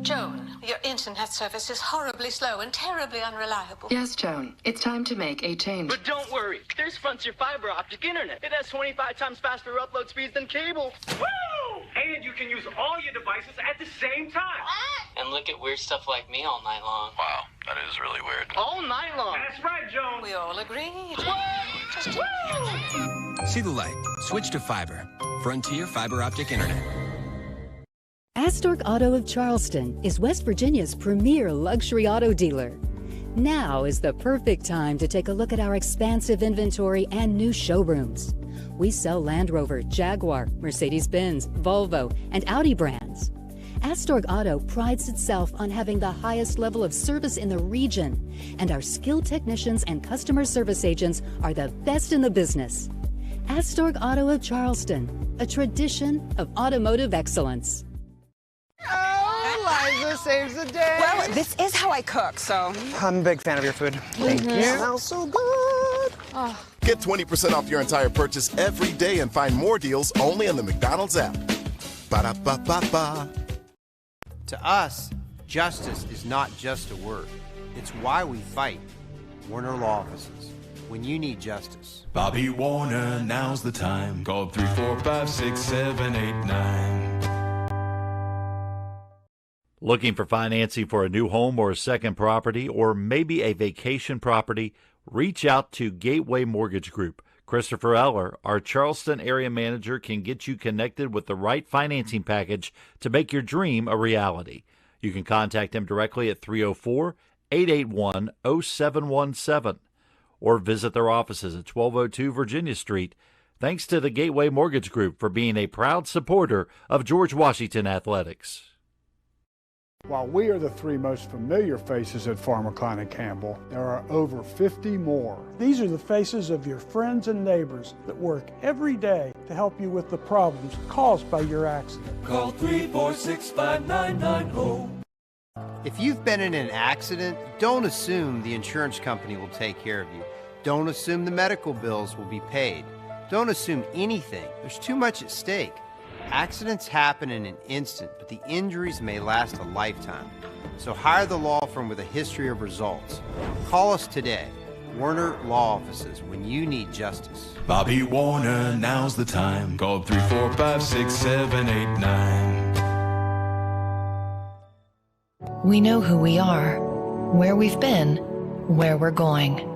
Joan, your internet service is horribly slow and terribly unreliable. Yes, Joan. It's time to make a change. But don't worry. There's Frontier Fiber Optic Internet. It has 25 times faster upload speeds than cable. Woo! And you can use all your devices at the same time. And look at weird stuff like me all night long. Wow, that is really weird. All night long. That's right, Joan. We all agreed. Just See the light. Switch to fiber. Frontier Fiber Optic Internet. Astorg Auto of Charleston is West Virginia's premier luxury auto dealer. Now is the perfect time to take a look at our expansive inventory and new showrooms. We sell Land Rover, Jaguar, Mercedes-Benz, Volvo, and Audi brands. Astorg Auto prides itself on having the highest level of service in the region, and our skilled technicians and customer service agents are the best in the business. Astorg Auto of Charleston, a tradition of automotive excellence. Liza saves the day. Well, this is how I cook, so. I'm a big fan of your food. Thank you. Smells so good. Oh. Get 20% off your entire purchase every day and find more deals only on the McDonald's app. Ba-da-ba-ba-ba. To us, justice is not just a word. It's why we fight. Warner Law Offices. When you need justice. Bobby Warner, now's the time. Call 345-6789. Looking for financing for a new home or a second property or maybe a vacation property? Reach out to Gateway Mortgage Group. Christopher Eller, our Charleston area manager, can get you connected with the right financing package to make your dream a reality. You can contact him directly at 304-881-0717 or visit their offices at 1202 Virginia Street. Thanks to the Gateway Mortgage Group for being a proud supporter of George Washington Athletics. While we are the 3 most familiar faces at Farmer Klein and Campbell, there are over 50 more. These are the faces of your friends and neighbors that work every day to help you with the problems caused by your accident. Call 346-5990. If you've been in an accident, don't assume the insurance company will take care of you. Don't assume the medical bills will be paid. Don't assume anything. There's too much at stake. Accidents happen in an instant, but the injuries may last a lifetime. So hire the law firm with a history of results. Call us today. Warner Law Offices, when you need justice. Bobby Warner, now's the time. Call 345-6789. We know who we are, where we've been, where we're going.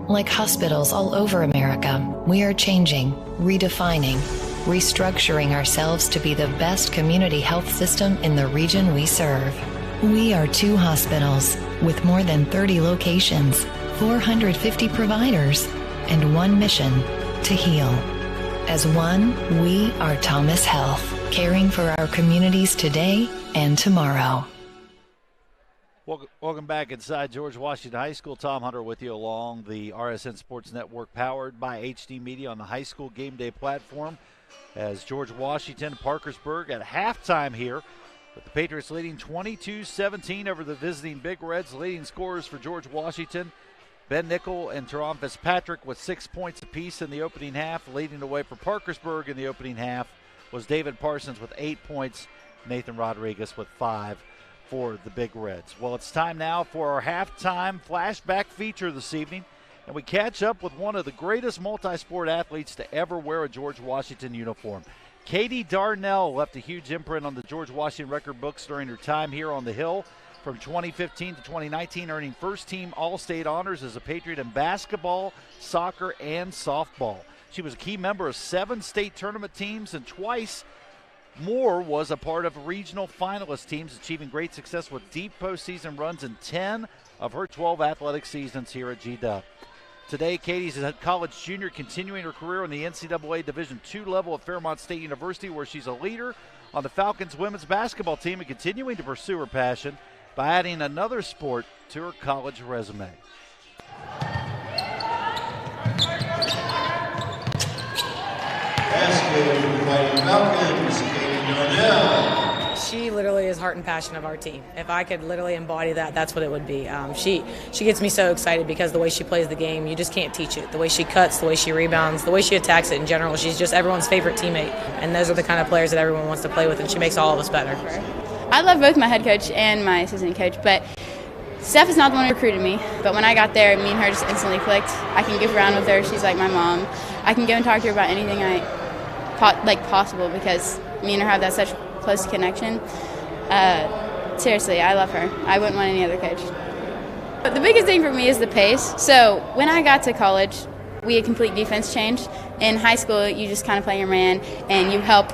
Like hospitals all over America, we are changing, redefining, restructuring ourselves to be the best community health system in the region we serve. We are 2 hospitals with more than 30 locations, 450 providers, and 1 mission: to heal. As one, we are Thomas Health, caring for our communities today and tomorrow. Welcome back inside George Washington High School. Tom Hunter with you along the RSN Sports Network, powered by HD Media on the high school game day platform, as George Washington, Parkersburg at halftime here, with the Patriots leading 22-17 over the visiting Big Reds. Leading scorers for George Washington, Ben Nickel and Teron Fitzpatrick with 6 points apiece in the opening half. Leading the way for Parkersburg in the opening half was David Parsons with 8 points, Nathan Rodriguez with 5 for the Big Reds. Well, it's time now for our halftime flashback feature this evening, and we catch up with one of the greatest multi-sport athletes to ever wear a George Washington uniform. Katie Darnell left a huge imprint on the George Washington record books during her time here on the Hill from 2015 to 2019, earning first-team All-State honors as a Patriot in basketball, soccer, and softball. She was a key member of 7 state tournament teams, and twice more was a part of regional finalist teams, achieving great success with deep postseason runs in 10 of her 12 athletic seasons here at GW. Today, Katie's a college junior, continuing her career on the NCAA Division II level at Fairmont State University, where she's a leader on the Falcons women's basketball team and continuing to pursue her passion by adding another sport to her college resume. Basket for the Fighting Falcons, Katie Darnell. She literally is heart and passion of our team. If I could literally embody that, that's what it would be. She gets me so excited because the way she plays the game, you just can't teach it. The way she cuts, the way she rebounds, the way she attacks it in general, she's just everyone's favorite teammate. And those are the kind of players that everyone wants to play with, and she makes all of us better. I love both my head coach and my assistant coach, but Steph is not the one who recruited me. But when I got there, me and her just instantly clicked. I can goof around with her. She's like my mom. I can go and talk to her about anything possible because me and her have that such close connection. Seriously, I love her. I wouldn't want any other coach. But the biggest thing for me is the pace. So when I got to college, we had complete defense change. In high school, you just kind of play your man and you help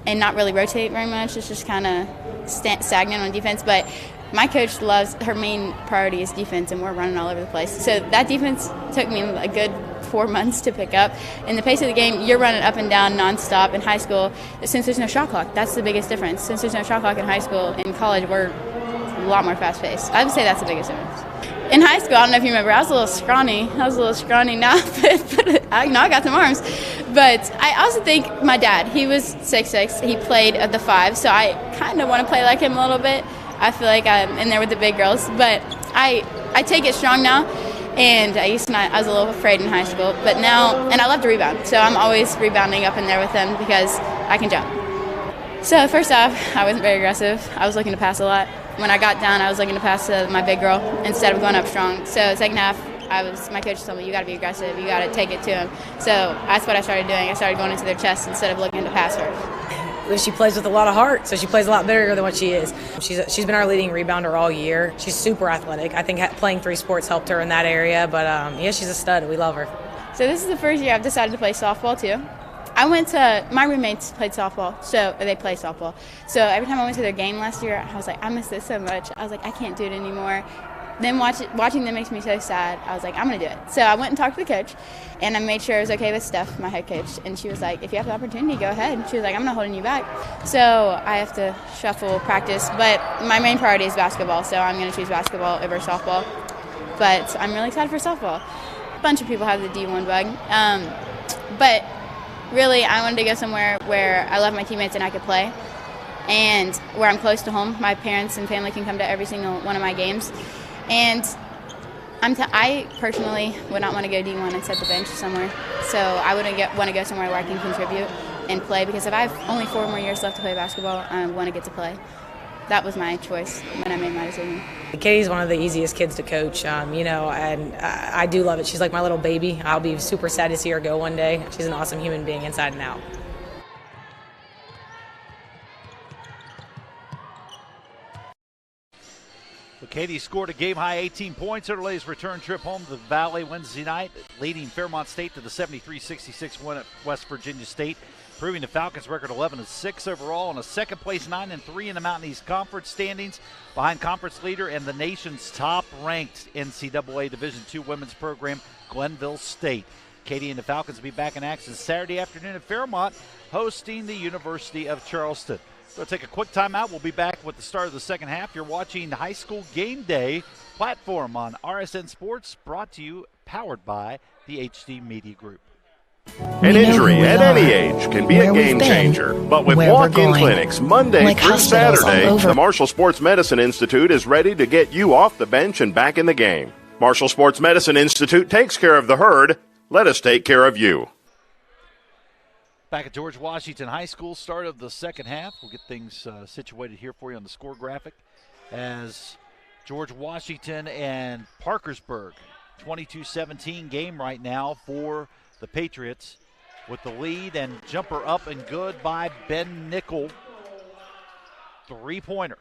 and not really rotate very much. It's just kind of stagnant on defense. But my coach loves, her main priority is defense, and we're running all over the place. So that defense took me a good 4 months to pick up. In the pace of the game, you're running up and down nonstop. In high school, since there's no shot clock, that's the biggest difference. Since there's no shot clock in high school, in college, we're a lot more fast-paced. I would say that's the biggest difference. In high school, I don't know if you remember, I was a little scrawny now, but I got some arms. But I also think my dad, he was 6'6", he played at the 5, so I kind of want to play like him a little bit. I feel like I'm in there with the big girls, but I take it strong now. And I was a little afraid in high school, but now, and I love to rebound, so I'm always rebounding up in there with them because I can jump. So first off, I wasn't very aggressive. I was looking to pass a lot. When I got down, I was looking to pass to my big girl instead of going up strong. So second half, my coach told me, you got to be aggressive, you got to take it to him. So that's what I started doing. I started going into their chest instead of looking to pass her. She plays with a lot of heart, so she plays a lot bigger than what she is. She's been our leading rebounder all year. She's super athletic. I think playing 3 sports helped her in that area, but yeah, she's a stud. We love her. So this is the first year I've decided to play softball too. My roommates played softball, so they play softball. So every time I went to their game last year, I was like, I miss this so much. I was like, I can't do it anymore. Then watching them makes me so sad. I was like, I'm going to do it. So I went and talked to the coach, and I made sure it was okay with Steph, my head coach. And she was like, if you have the opportunity, go ahead. She was like, I'm not holding you back. So I have to shuffle practice. But my main priority is basketball, so I'm going to choose basketball over softball. But I'm really excited for softball. A bunch of people have the D1 bug. But really, I wanted to go somewhere where I love my teammates and I could play, and where I'm close to home. My parents and family can come to every single one of my games. And I personally would not want to go D1 and set the bench somewhere. So I wouldn't want to go somewhere where I can contribute and play, because if I have only 4 more years left to play basketball, I want to get to play. that was my choice when I made my decision. Katie's one of the easiest kids to coach, and I do love it. She's like my little baby. I'll be super sad to see her go one day. She's an awesome human being inside and out. So Katie scored a game-high 18 points in her latest return trip home to the Valley Wednesday night, leading Fairmont State to the 73-66 win at West Virginia State, proving the Falcons' record 11-6 overall and a second-place 9-3 in the Mountain East Conference standings, behind conference leader and the nation's top-ranked NCAA Division II women's program, Glenville State. Katie and the Falcons will be back in action Saturday afternoon at Fairmont, hosting the University of Charleston. We'll take a quick timeout. We'll be back with the start of the second half. You're watching High School Game Day platform on RSN Sports, brought to you, powered by the HD Media Group. An injury at any age can be a game changer, but with walk-in clinics Monday through Saturday, the Marshall Sports Medicine Institute is ready to get you off the bench and back in the game. Marshall Sports Medicine Institute takes care of the herd. Let us take care of you. Back at George Washington High School, start of the second half. We'll get things situated here for you on the score graphic as George Washington and Parkersburg, 22-17 game right now for the Patriots, with the lead and jumper up and good by Ben Nickel. Three-pointer,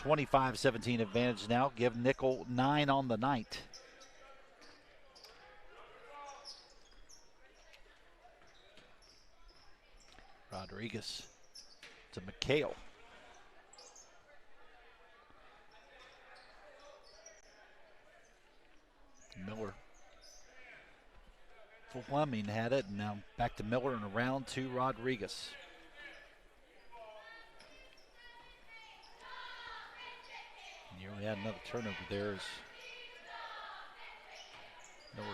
25-17 advantage now. Give Nickel 9 on the night. Rodriguez to McHale. Miller. Fleming had it, and now back to Miller and around to Rodriguez. Nearly had another turnover there as Miller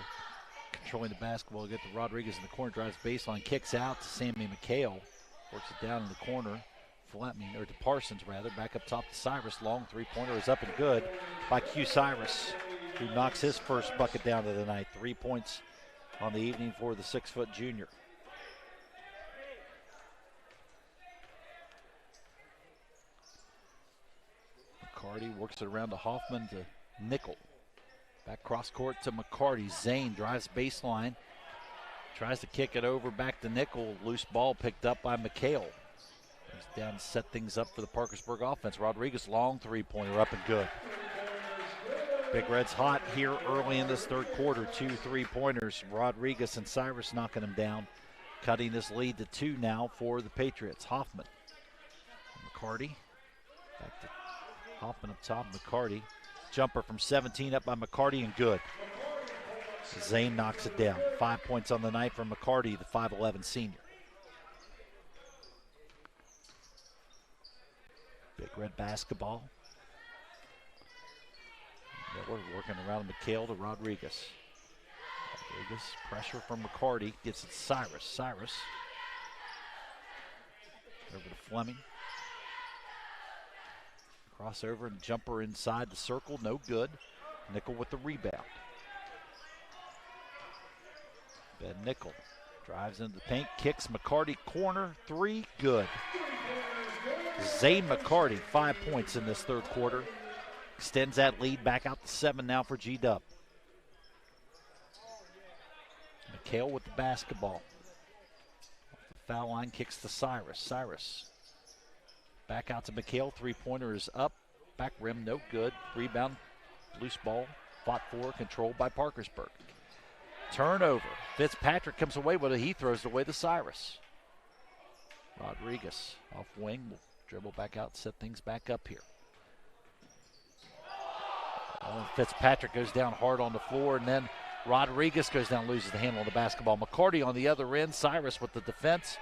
controlling the basketball, get to Rodriguez in the corner, drives baseline, kicks out to Sammy McHale, works it down in the corner, Fleming, or to Parsons rather, back up top to Cyrus, long three-pointer is up and good by Q Cyrus, who knocks his first bucket down of the night. 3 points on the evening for the 6-foot junior. McCarty works it around to Hoffman to Nickel. Back cross court to McCarty. Zane drives baseline. Tries to kick it over back to Nickel. Loose ball picked up by McHale. Goes down to set things up for the Parkersburg offense. Rodriguez, long three-pointer, up and good. Big Red's hot here early in this third quarter. 2 3-pointers. Rodriguez and Cyrus knocking them down. Cutting this lead to 2 now for the Patriots. Hoffman. McCarty. Back to Hoffman up top. McCarty. Jumper from 17 up by McCarty and good. Zane knocks it down. 5 points on the night from McCarty, the 5'11 senior. Big Red basketball. Miller working around McHale to Rodriguez. Rodriguez, pressure from McCarty, gets it to Cyrus. Cyrus over to Fleming. Crossover and jumper inside the circle, no good. Nickel with the rebound. Ben Nickel drives into the paint, kicks McCarty, corner, 3, good. Zane McCarty, 5 points in this third quarter. Extends that lead back out to 7 now for G-Dub. McHale with the basketball. Off the foul line, kicks to Cyrus. Cyrus back out to McHale. Three-pointer is up. Back rim, no good. Rebound, loose ball, fought for, controlled by Parkersburg. Turnover. Fitzpatrick comes away with it. He throws it away to Cyrus. Rodriguez off wing will dribble back out, set things back up here. Fitzpatrick goes down hard on the floor, and then Rodriguez goes down, loses the handle on the basketball. McCarty on the other end. Cyrus with the defense.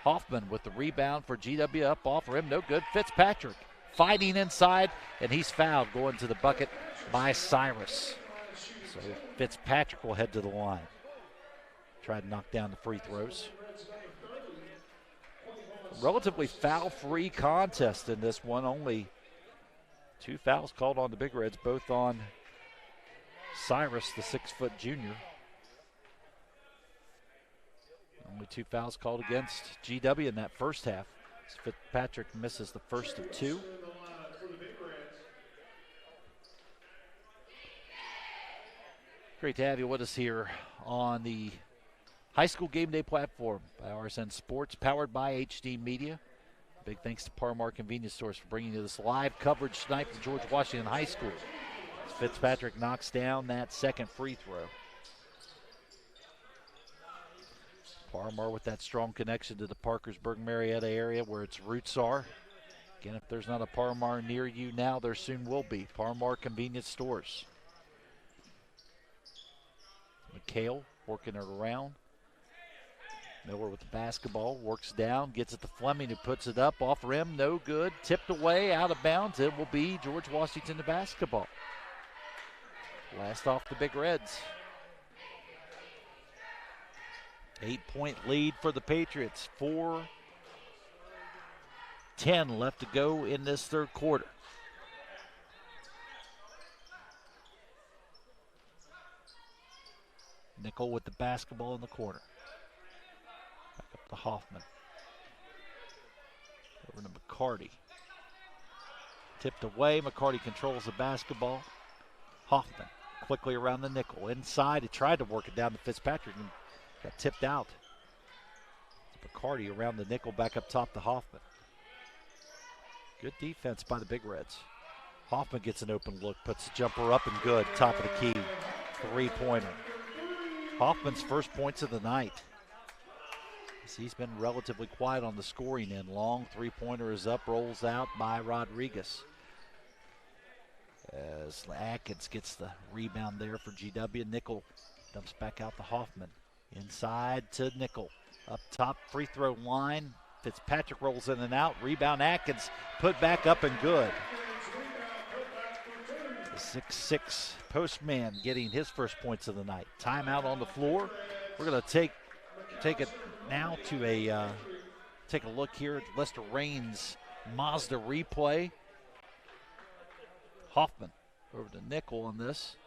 Hoffman with the rebound for GW, up off rim, no good. Fitzpatrick fighting inside, and he's fouled going to the bucket by Cyrus. So Fitzpatrick will head to the line. Try to knock down the free throws. Relatively foul-free contest in this one. Only 2 fouls called on the Big Reds, both on Cyrus, the 6-foot junior. Only 2 fouls called against GW in that first half. Fitzpatrick misses the first of 2. Great to have you with us here on the high school game day platform by RSN Sports, powered by HD Media. Big thanks to Parmar Convenience Stores for bringing you this live coverage tonight from George Washington High School. As Fitzpatrick knocks down that second free throw. Parmar with that strong connection to the Parkersburg, Marietta area where its roots are. Again, if there's not a Parmar near you now, there soon will be. Parmar Convenience Stores. McHale working it around. Miller with the basketball, works down, gets it to Fleming, who puts it up, off rim, no good, tipped away, out of bounds. It will be George Washington the basketball. Last off the Big Reds. 8-point lead for the Patriots. 4:10 left to go in this third quarter. Nickel with the basketball in the corner. Back up to Hoffman. Over to McCarty. Tipped away. McCarty controls the basketball. Hoffman quickly around the nickel. Inside, he tried to work it down to Fitzpatrick and got tipped out. McCarty around the nickel, back up top to Hoffman. Good defense by the Big Reds. Hoffman gets an open look, puts the jumper up and good. Top of the key. 3-pointer. Hoffman's first points of the night. He's been relatively quiet on the scoring end. Long 3-pointer is up, rolls out by Rodriguez. As Atkins gets the rebound there for GW. Nickel dumps back out to Hoffman. Inside to Nickel. Up top, free throw line. Fitzpatrick rolls in and out. Rebound Atkins, put back up and good. The 6'6" postman getting his first points of the night. Timeout on the floor. We're going to take it now to take a look here at Lester Raines Mazda replay. Hoffman over to Nickel on this.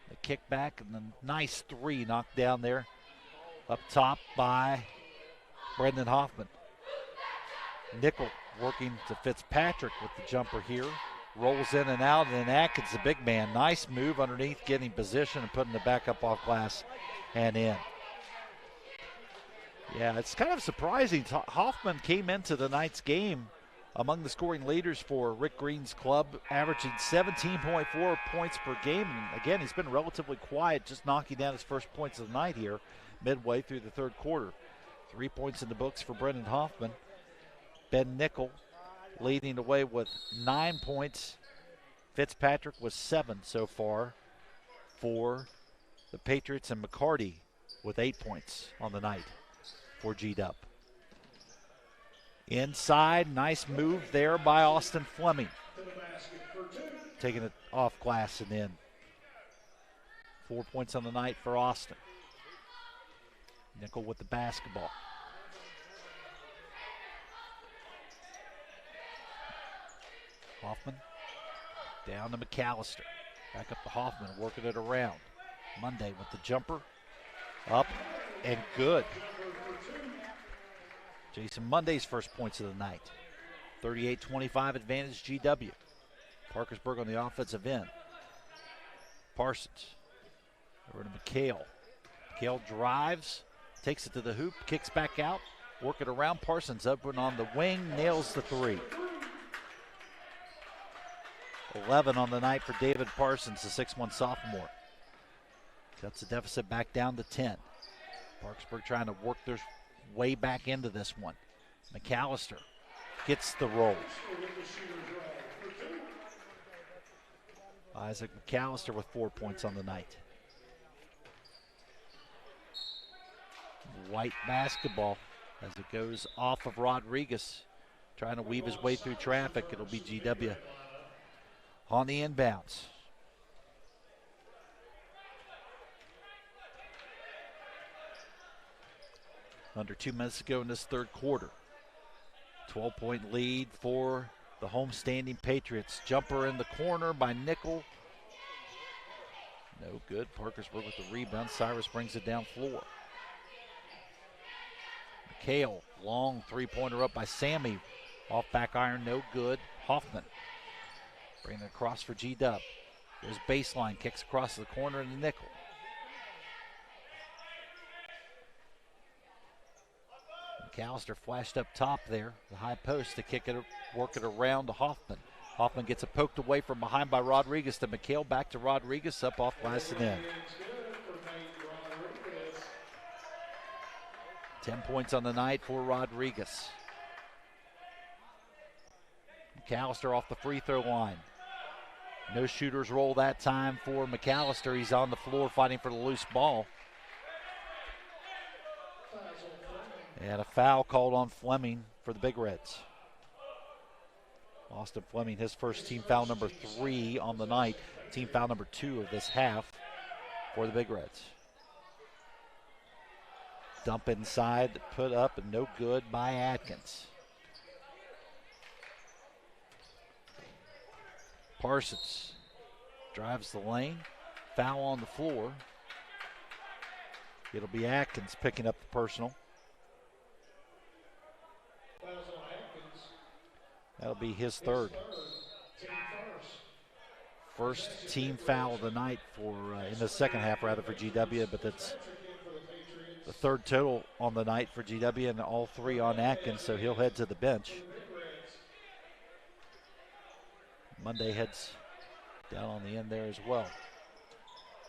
The kick back and the nice three knocked down there. Up top by Brendan Hoffman. Nickel working to Fitzpatrick with the jumper here. Rolls in and out, and then Atkins, the big man. Nice move underneath, getting position and putting it back up off glass and in. Yeah, it's kind of surprising. Hoffman came into the night's game among the scoring leaders for Rick Green's club, averaging 17.4 points per game. And again, he's been relatively quiet, just knocking down his first points of the night here midway through the third quarter. 3 points in the books for Brendan Hoffman. Ben Nickel leading the way with 9 points. Fitzpatrick with 7 so far for the Patriots, and McCarty with 8 points on the night for G-Dub. Inside, nice move there by Austin Fleming. Taking it off glass and in. 4 points on the night for Austin. Nickel with the basketball. Hoffman down to McAllister. Back up to Hoffman, working it around. Monday with the jumper. Up and good. Jason Monday's first points of the night. 38-25 advantage GW. Parkersburg on the offensive end. Parsons over to McHale. McHale drives, takes it to the hoop, kicks back out, work it around. Parsons open on the wing, nails the three. 11 on the night for David Parsons, the 6'1" sophomore. Cuts the deficit back down to 10. Parkersburg trying to work their way back into this one. McAllister gets the roll. Isaac McAllister with 4 points on the night. White basketball as it goes off of Rodriguez. Trying to weave his way through traffic. It'll be GW on the inbounds. Under 2 minutes to go in this third quarter. 12-point lead for the homestanding Patriots. Jumper in the corner by Nickel. No good. Parkersburg with the rebound. Cyrus brings it down floor. McHale, long three-pointer up by Sammy. Off back iron, no good. Hoffman bringing it across for G-Dub. There's baseline, kicks across the corner in the Nickel. McAllister flashed up top there, the high post to kick it, work it around to Hoffman. Hoffman gets it poked away from behind by Rodriguez to McHale, back to Rodriguez, up off glass and in. 10 points on the night for Rodriguez. McAllister off the free throw line. No shooter's roll that time for McAllister. He's on the floor fighting for the loose ball. And a foul called on Fleming for the Big Reds. Austin Fleming, his first team foul number 3 on the night. Team foul number 2 of this half for the Big Reds. Dump inside, put up, and no good by Atkins. Parsons drives the lane, foul on the floor. It'll be Atkins picking up the personal. That'll be his third. First team foul of the night for in the second half rather for GW, but that's the third total on the night for GW, and all 3 on Atkins, so he'll head to the bench. Monday heads down on the end there as well.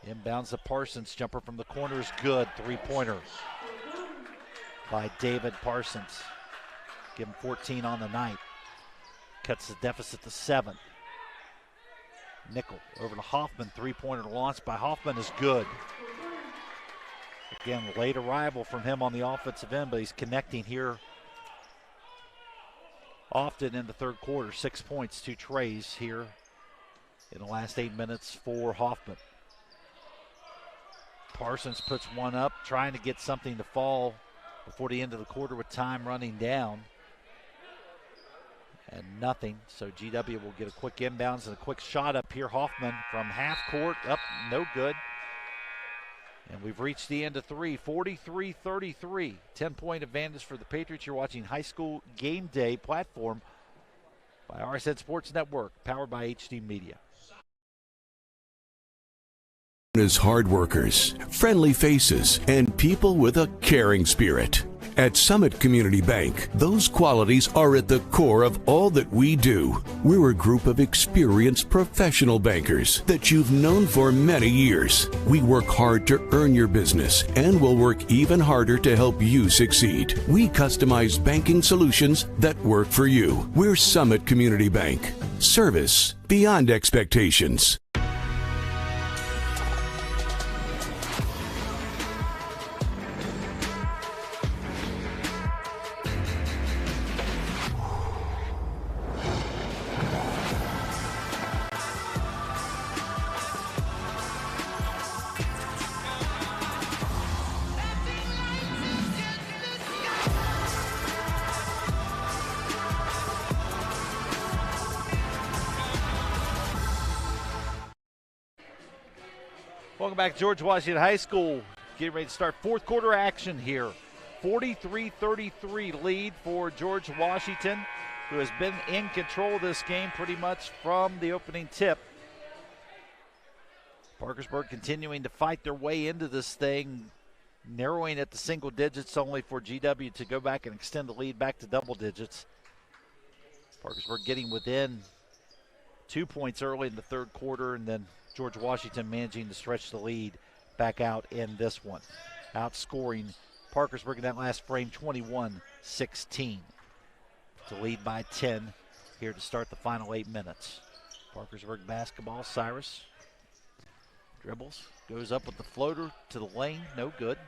Inbounds to Parsons, jumper from the corner is good, 3-pointer by David Parsons. Give him 14 on the night. Cuts the deficit to 7. Nickel over to Hoffman, 3-pointer launched by Hoffman is good. Again, late arrival from him on the offensive end, but he's connecting here often in the third quarter. 6 points, 2 trays here in the last 8 minutes for Hoffman. Parsons puts one up, trying to get something to fall before the end of the quarter with time running down. And nothing, so GW will get a quick inbounds and a quick shot up here. Hoffman from half court, up, no good. And we've reached the end of 3, 43-33. 10-point advantage for the Patriots. You're watching High School Game Day platform by RSN Sports Network, powered by HD Media. As hard workers, friendly faces, and people with a caring spirit. At Summit Community Bank, those qualities are at the core of all that we do. We're a group of experienced professional bankers that you've known for many years. We work hard to earn your business and will work even harder to help you succeed. We customize banking solutions that work for you. We're Summit Community Bank. Service beyond expectations. Welcome back to George Washington High School. Getting ready to start fourth quarter action here. 43-33 lead for George Washington, who has been in control of this game pretty much from the opening tip. Parkersburg continuing to fight their way into this thing, narrowing at the single digits only for GW to go back and extend the lead back to double digits. Parkersburg getting within 2 points early in the third quarter, and then George Washington managing to stretch the lead back out in this one. Outscoring Parkersburg in that last frame 21-16 to lead by 10 here to start the final 8 minutes. Parkersburg basketball. Cyrus dribbles, goes up with the floater to the lane, no good.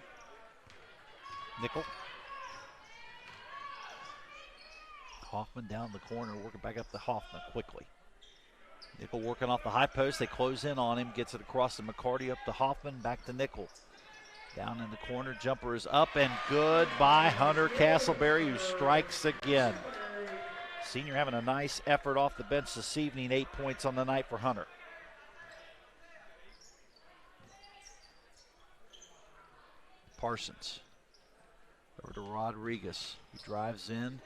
Nickel. Hoffman down the corner, working back up to Hoffman quickly. Nickel working off the high post. They close in on him. Gets it across to McCarty, up to Hoffman, back to Nickel. Down in the corner. Jumper is up and good by Hunter Castleberry, who strikes again. Senior having a nice effort off the bench this evening. 8 points on the night for Hunter. Parsons. Over to Rodriguez. He drives in.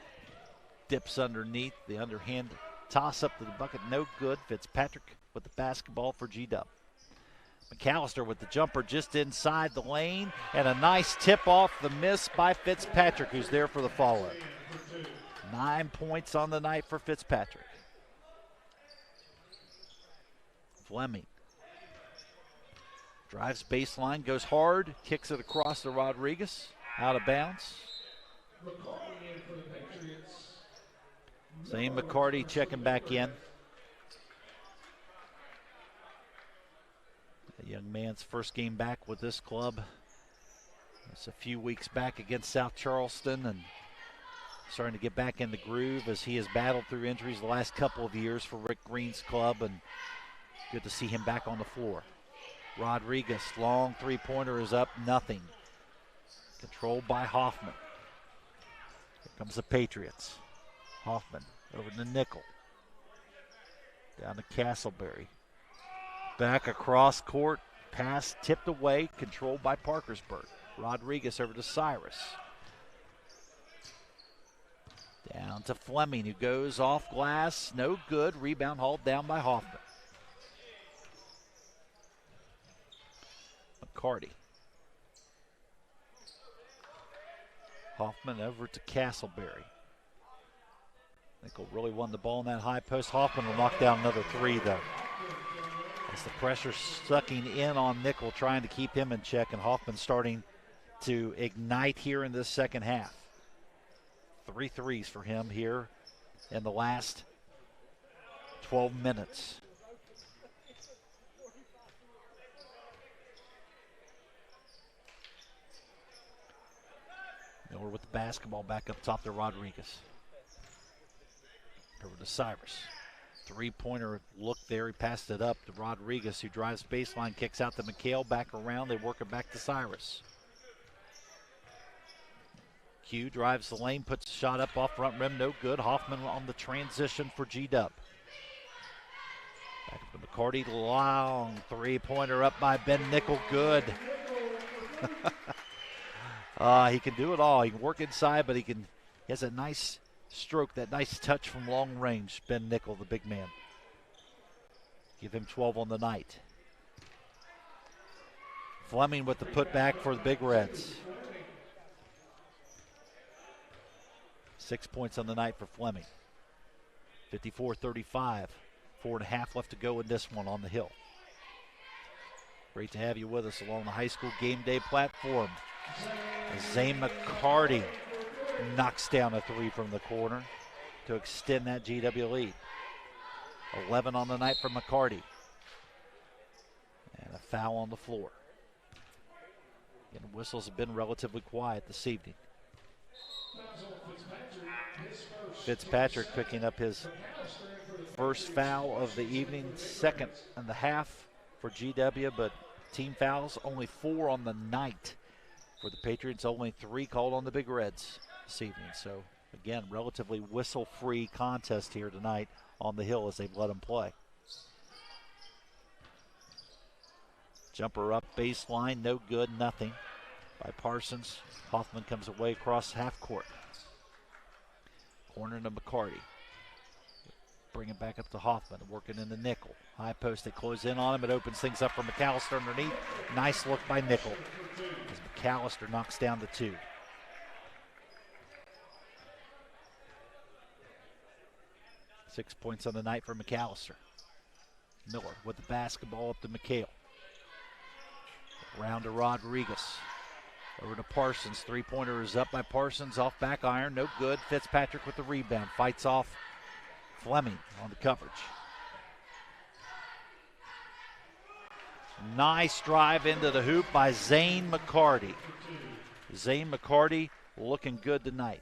Dips underneath. The underhand toss up to the bucket, no good. Fitzpatrick with the basketball for G-Dub. McAllister with the jumper just inside the lane, and a nice tip off the miss by Fitzpatrick, who's there for the follow. 9 points on the night for Fitzpatrick. Fleming drives baseline, goes hard, kicks it across to Rodriguez, out of bounds. Zane McCarty checking back in. The young man's first game back with this club. It's a few weeks back against South Charleston, and starting to get back in the groove as he has battled through injuries the last couple of years for Rick Green's club, and good to see him back on the floor. Rodriguez, long three-pointer is up, nothing. Controlled by Hoffman. Here comes the Patriots. Hoffman over to Nickel. Down to Castleberry. Back across court, pass tipped away, controlled by Parkersburg. Rodriguez over to Cyrus. Down to Fleming, who goes off glass, no good. Rebound hauled down by Hoffman. McCarty. Hoffman over to Castleberry. Nickel really won the ball in that high post. Hoffman will knock down another three, though. As the pressure sucking in on Nickel, trying to keep him in check, and Hoffman starting to ignite here in this second half. 3 threes for him here in the last 12 minutes. Miller with the basketball back up top to Rodriguez. Over to Cyrus. Three-pointer look there. He passed it up to Rodriguez, who drives baseline, kicks out to McHale, back around. They work it back to Cyrus. Q drives the lane, puts a shot up off front rim, no good. Hoffman on the transition for G-Dub. Back to McCarty, long three-pointer up by Ben Nickel, good. He can do it all. He can work inside, but he has a nice stroke, that nice touch from long range. Ben Nickel, the big man. Give him 12 on the night. Fleming with the putback for the Big Reds. 6 points on the night for Fleming. 54-35. 4.5 left to go in this one on the Hill. Great to have you with us along the high school game day platform. Zane McCarty knocks down a three from the corner to extend that GW lead. 11 on the night for McCarty. And a foul on the floor. Again, whistles have been relatively quiet this evening. Fitzpatrick picking up his first foul of the evening, second and the half for GW, but team fouls only 4 on the night. For the Patriots, only 3 called on the Big Reds this evening. So, again, relatively whistle-free contest here tonight on the Hill as they've let them play. Jumper up, baseline, no good, nothing by Parsons. Hoffman comes away across half court. Corner to McCarty. Bring it back up to Hoffman, working in the Nickel. High post, they close in on him. It opens things up for McAllister underneath. Nice look by Nickel as McAllister knocks down the 2. Six points on the night for McAllister. Miller with the basketball up to McHale. Around to Rodriguez. Over to Parsons. Three-pointer is up by Parsons. Off back iron. No good. Fitzpatrick with the rebound. Fights off Fleming on the coverage. Nice drive into the hoop by Zane McCarty. Zane McCarty looking good tonight.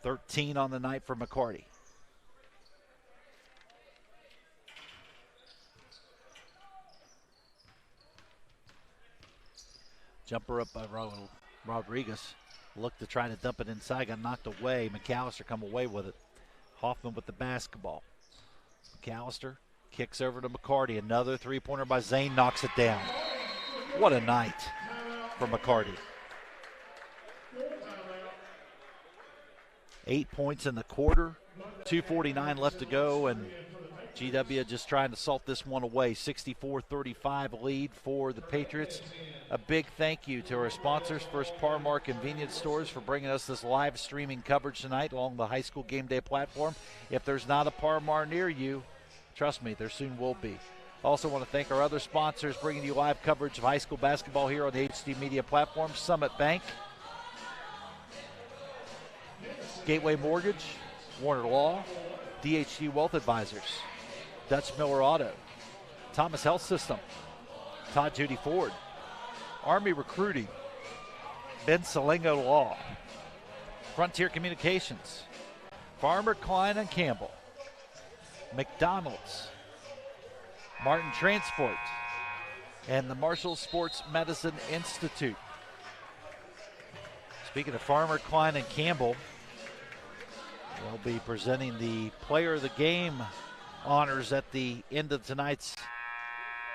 13 on the night for McCarty. Jumper up by Rodriguez. Looked to try to dump it inside, got knocked away. McAllister come away with it. Hoffman with the basketball. McAllister kicks over to McCarty. Another three-pointer by Zane, knocks it down. What a night for McCarty. 8 points in the quarter. 2:49 left to go, and GW just trying to salt this one away. 64-35 lead for the Patriots. A big thank you to our sponsors, First Parmar Convenience Stores, for bringing us this live streaming coverage tonight along the high school game day platform. If there's not a Parmar near you, trust me, there soon will be. Also want to thank our other sponsors bringing you live coverage of high school basketball here on the HD Media platform. Summit Bank, Gateway Mortgage, Warner Law, DHG Wealth Advisors, Dutch Miller Auto, Thomas Health System, Todd Judy Ford, Army Recruiting, Ben Salengo Law, Frontier Communications, Farmer Klein and Campbell, McDonald's, Martin Transport, and the Marshall Sports Medicine Institute. Speaking of Farmer Klein and Campbell, they'll be presenting the Player of the Game honors at the end of tonight's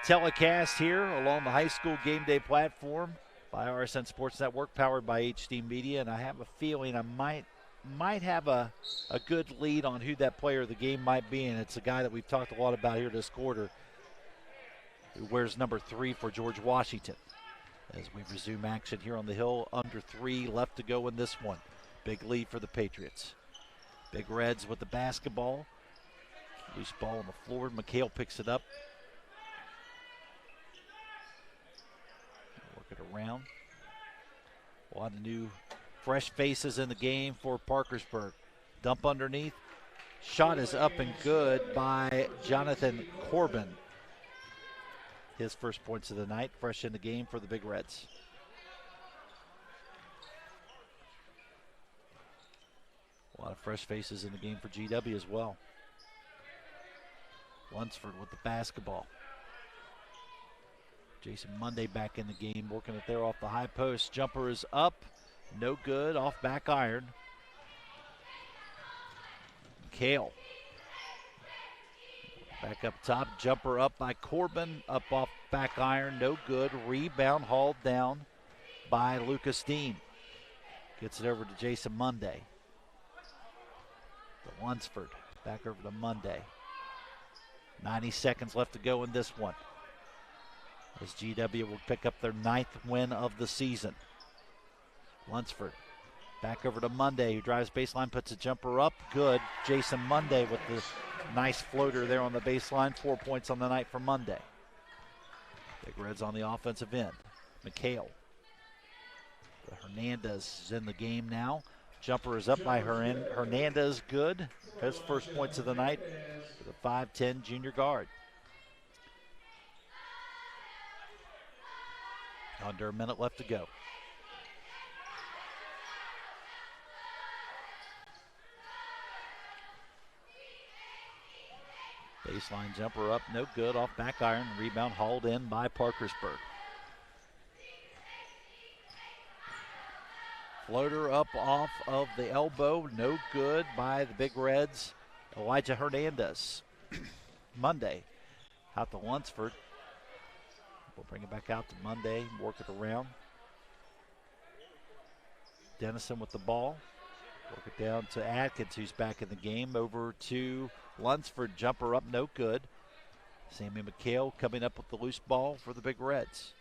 telecast here along the high school game day platform by RSN Sports Network, powered by HD Media. And I have a feeling I might have a good lead on who that player of the game might be, and it's a guy that we've talked a lot about here this quarter, who wears number 3 for George Washington. As we resume action here on the Hill, under 3 left to go in this one. Big lead for the Patriots. Big Reds with the basketball. Loose ball on the floor. McHale picks it up. Work it around. A lot of new fresh faces in the game for Parkersburg. Dump underneath. Shot is up and good by Jonathan Corbin. His first points of the night, fresh in the game for the Big Reds. A lot of fresh faces in the game for GW as well. Lunsford with the basketball. Jason Monday back in the game, working it there off the high post. Jumper is up, no good, off back iron. Kale. Back up top, jumper up by Corbin, up off back iron, no good. Rebound hauled down by Lucas Dean. Gets it over to Jason Monday. To Lunsford, back over to Monday. 90 seconds left to go in this one, as GW will pick up their 9th win of the season. Lunsford back over to Monday, who drives baseline, puts a jumper up, good. Jason Monday with the nice floater there on the baseline. 4 points on the night for Monday. Big Reds on the offensive end. McHale. Hernandez is in the game now. Jumper is up by Hernandez, good. His first points of the night for the 5'10 junior guard. Under a minute left to go. Baseline jumper up, no good, off back iron. Rebound hauled in by Parkersburg. Floater up off of the elbow, no good by the Big Reds. Elijah Hernandez. Monday out to Lunsford. We'll bring it back out to Monday, work it around. Dennison with the ball. Work it down to Atkins, who's back in the game. Over to Lunsford, jumper up, no good. Sammy McHale coming up with the loose ball for the Big Reds.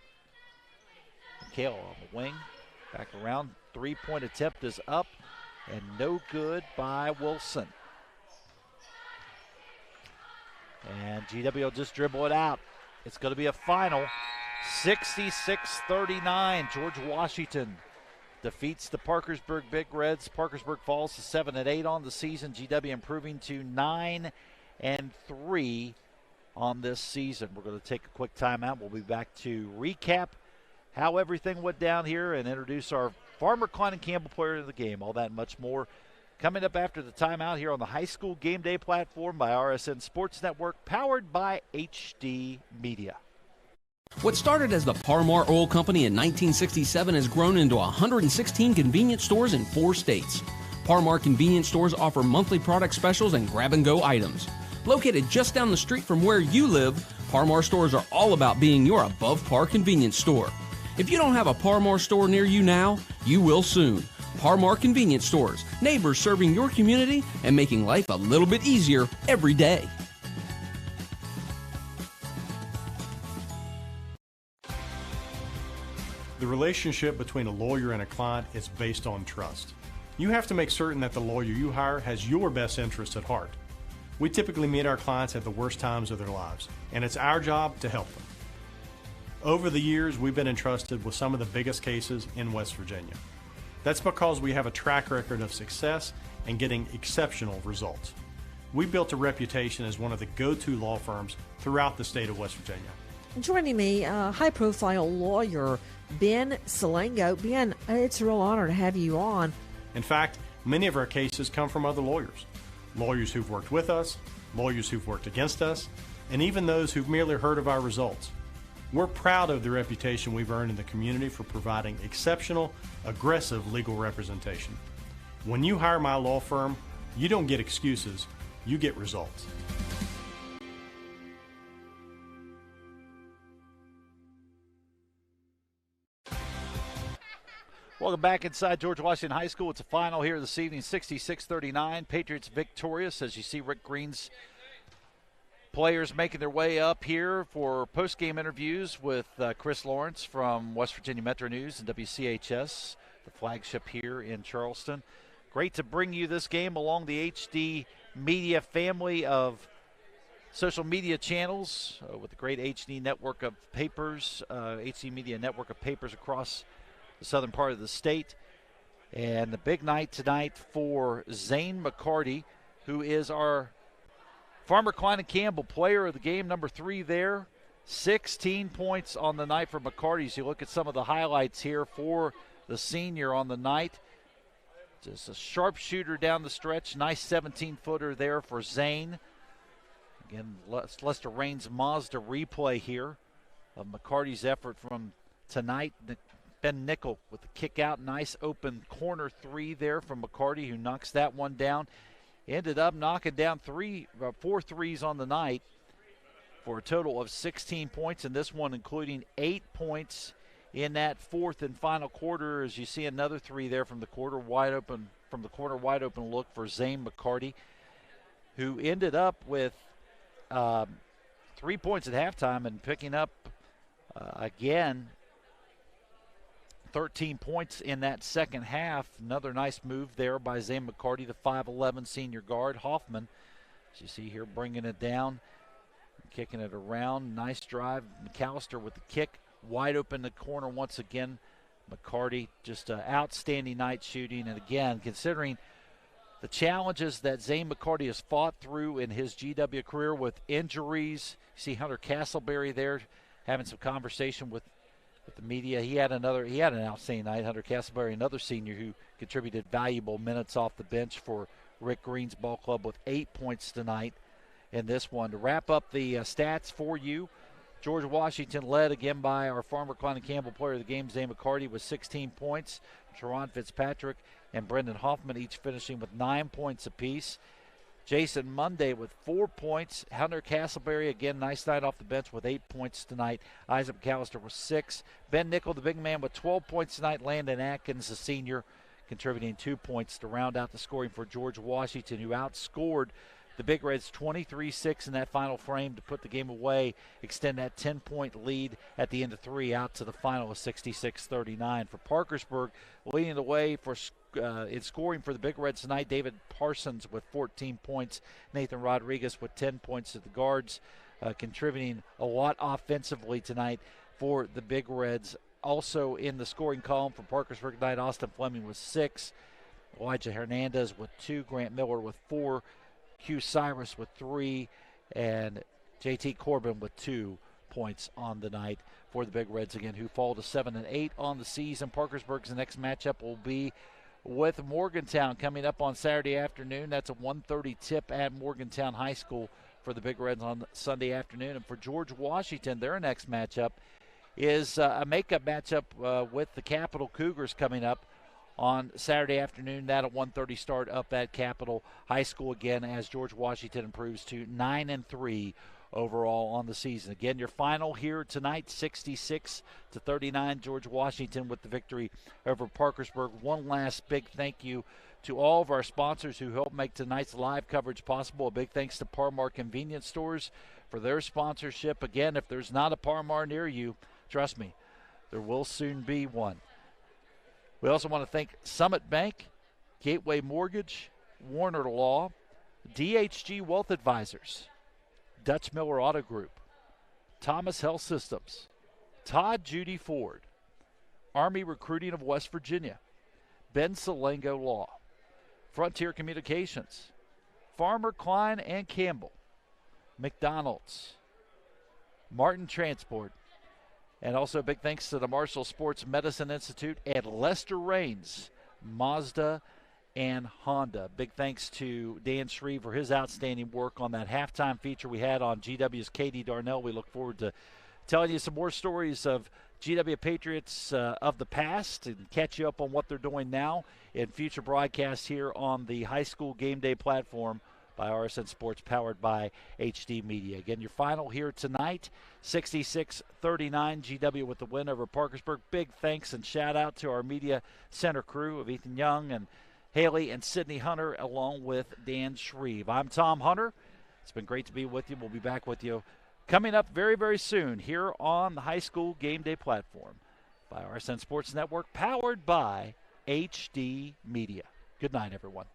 McHale on the wing, back around. 3-point attempt is up and no good by Wilson. And GW will just dribble it out. It's going to be a final. 66-39. George Washington defeats the Parkersburg Big Reds. Parkersburg falls to 7-8 on the season. GW improving to 9-3 on this season. We're going to take a quick timeout. We'll be back to recap how everything went down here and introduce our Farmer Klein and Campbell player of the game. All that and much more coming up after the timeout here on the high school game day platform by RSN Sports Network, powered by HD Media. What started as the Parmar Oil Company in 1967 has grown into 116 convenience stores in 4 states. Parmar convenience stores offer monthly product specials and grab-and-go items. Located just down the street from where you live, Parmar stores are all about being your above-par convenience store. If you don't have a Parmar store near you now, you will soon. Parmar Convenience Stores, neighbors serving your community and making life a little bit easier every day. The relationship between a lawyer and a client is based on trust. You have to make certain that the lawyer you hire has your best interest at heart. We typically meet our clients at the worst times of their lives, and it's our job to help them. Over the years, we've been entrusted with some of the biggest cases in West Virginia. That's because we have a track record of success and getting exceptional results. We built a reputation as one of the go-to law firms throughout the state of West Virginia. Joining me, high-profile lawyer Ben Salango. Ben, it's a real honor to have you on. In fact, many of our cases come from other lawyers who've worked with us, lawyers who've worked against us, and even those who've merely heard of our results. We're proud of the reputation we've earned in the community for providing exceptional, aggressive legal representation. When you hire my law firm, you don't get excuses, you get results. Welcome back inside George Washington High School. It's a final here this evening, 66-39. Patriots victorious, as you see Rick Green's players making their way up here for post-game interviews with Chris Lawrence from West Virginia Metro News and WCHS, the flagship here in Charleston. Great to bring you this game along the HD Media family of social media channels with the great HD network of papers, HD Media network of papers across the southern part of the state. And the big night tonight for Zane McCarty, who is our Farmer Klein and Campbell player of the game, number 3 there. 16 points on the night for McCarty. As you look at some of the highlights here for the senior on the night. Just a sharpshooter down the stretch. Nice 17-footer there for Zane. Again, Lester Raines Mazda replay here of McCarty's effort from tonight. Ben Nickel with the kick out. Nice open corner 3 there from McCarty, who knocks that one down. Ended up knocking down 4 threes on the night for a total of 16 points, and this one including 8 points in that fourth and final quarter. As you see another 3 there from the corner wide open look for Zane McCarty, who ended up with 3 points at halftime and picking up again 13 points in that second half. Another nice move there by Zane McCarty, the 5'11 senior guard. Hoffman, as you see here, bringing it down, kicking it around. Nice drive. McAllister with the kick. Wide open the corner once again. McCarty, just an outstanding night shooting. And again, considering the challenges that Zane McCarty has fought through in his GW career with injuries. You see Hunter Castleberry there having some conversation with the media. He had an outstanding night. Hunter Castleberry, another senior who contributed valuable minutes off the bench for Rick Green's ball club with 8 points tonight in this one. To wrap up the stats for you, George Washington led again by our Farmer Klein and Campbell player of the game, Zane McCarty, with 16 points. Teron Fitzpatrick and Brendan Hoffman each finishing with 9 points apiece. Jason Monday with 4 points. Hunter Castleberry, again, nice night off the bench with 8 points tonight. Isaac McAllister with 6. Ben Nickel, the big man, with 12 points tonight. Landon Atkins, the senior, contributing 2 points to round out the scoring for George Washington, who outscored the Big Reds 23-6 in that final frame to put the game away, extend that 10-point lead at the end of 3 out to the final of 66-39. For Parkersburg, leading the way for in scoring for the Big Reds tonight, David Parsons with 14 points. Nathan Rodriguez with 10 points to the guards, contributing a lot offensively tonight for the Big Reds. Also in the scoring column for Parkersburg tonight, Austin Fleming with 6. Elijah Hernandez with 2. Grant Miller with 4. Hugh Cyrus with 3. And JT Corbin with 2 points on the night for the Big Reds again, who fall to 7-8 on the season. Parkersburg's next matchup will be with Morgantown coming up on Saturday afternoon. That's a 1:30 tip at Morgantown High School for the Big Reds on Sunday afternoon. And for George Washington, their next matchup is a makeup matchup with the Capital Cougars coming up on Saturday afternoon. That a 1:30 start up at Capital High School again, as George Washington improves to 9-3 overall on the season. Again, your final here tonight, 66-39. George Washington with the victory over Parkersburg. One last big thank you to all of our sponsors who helped make tonight's live coverage possible. A big thanks to Parmar Convenience Stores for their sponsorship. Again, if there's not a Parmar near you, trust me, There will soon be one. We also want to thank Summit Bank, Gateway Mortgage, Warner Law, DHG Wealth Advisors, Dutch Miller Auto Group, Thomas Health Systems, Todd Judy Ford, Army Recruiting of West Virginia, Ben Salengo Law, Frontier Communications, Farmer Klein and Campbell, McDonald's, Martin Transport, and also big thanks to the Marshall Sports Medicine Institute and Lester Raines, Mazda and Honda. Big thanks to Dan Shreve for his outstanding work on that halftime feature we had on GW's Katie Darnell. We look forward to telling you some more stories of GW Patriots of the past and catch you up on what they're doing now in future broadcasts here on the high school game day platform by RSN Sports, powered by HD Media. Again, your final here tonight, 66-39, GW with the win over Parkersburg. Big thanks and shout out to our media center crew of Ethan Young and Haley and Sydney Hunter, along with Dan Shreve. I'm Tom Hunter. It's been great to be with you. We'll be back with you coming up very, very soon here on the high school game day platform by RSN Sports Network, powered by HD Media. Good night, everyone.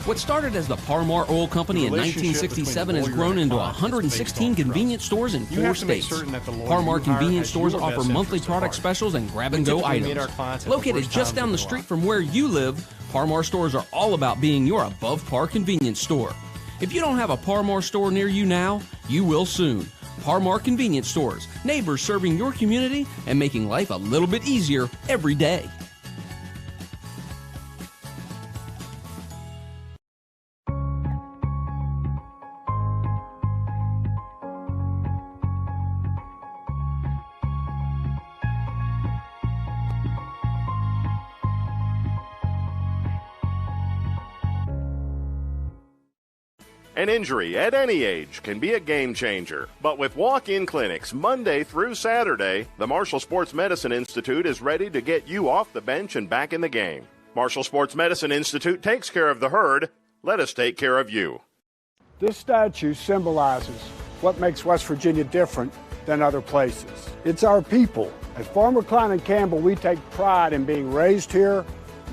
What started as the Parmar Oil Company in 1967 has grown into 116 convenience stores in 4 states. Parmar convenience stores offer monthly product specials and grab-and-go items. Located just down the street from where you live, Parmar stores are all about being your above-par convenience store. If you don't have a Parmar store near you now, you will soon. Parmar convenience stores, neighbors serving your community and making life a little bit easier every day. An injury at any age can be a game changer. But with walk-in clinics Monday through Saturday, the Marshall Sports Medicine Institute is ready to get you off the bench and back in the game. Marshall Sports Medicine Institute takes care of the herd. Let us take care of you. This statue symbolizes what makes West Virginia different than other places. It's our people. At Farmer Klein and Campbell, we take pride in being raised here,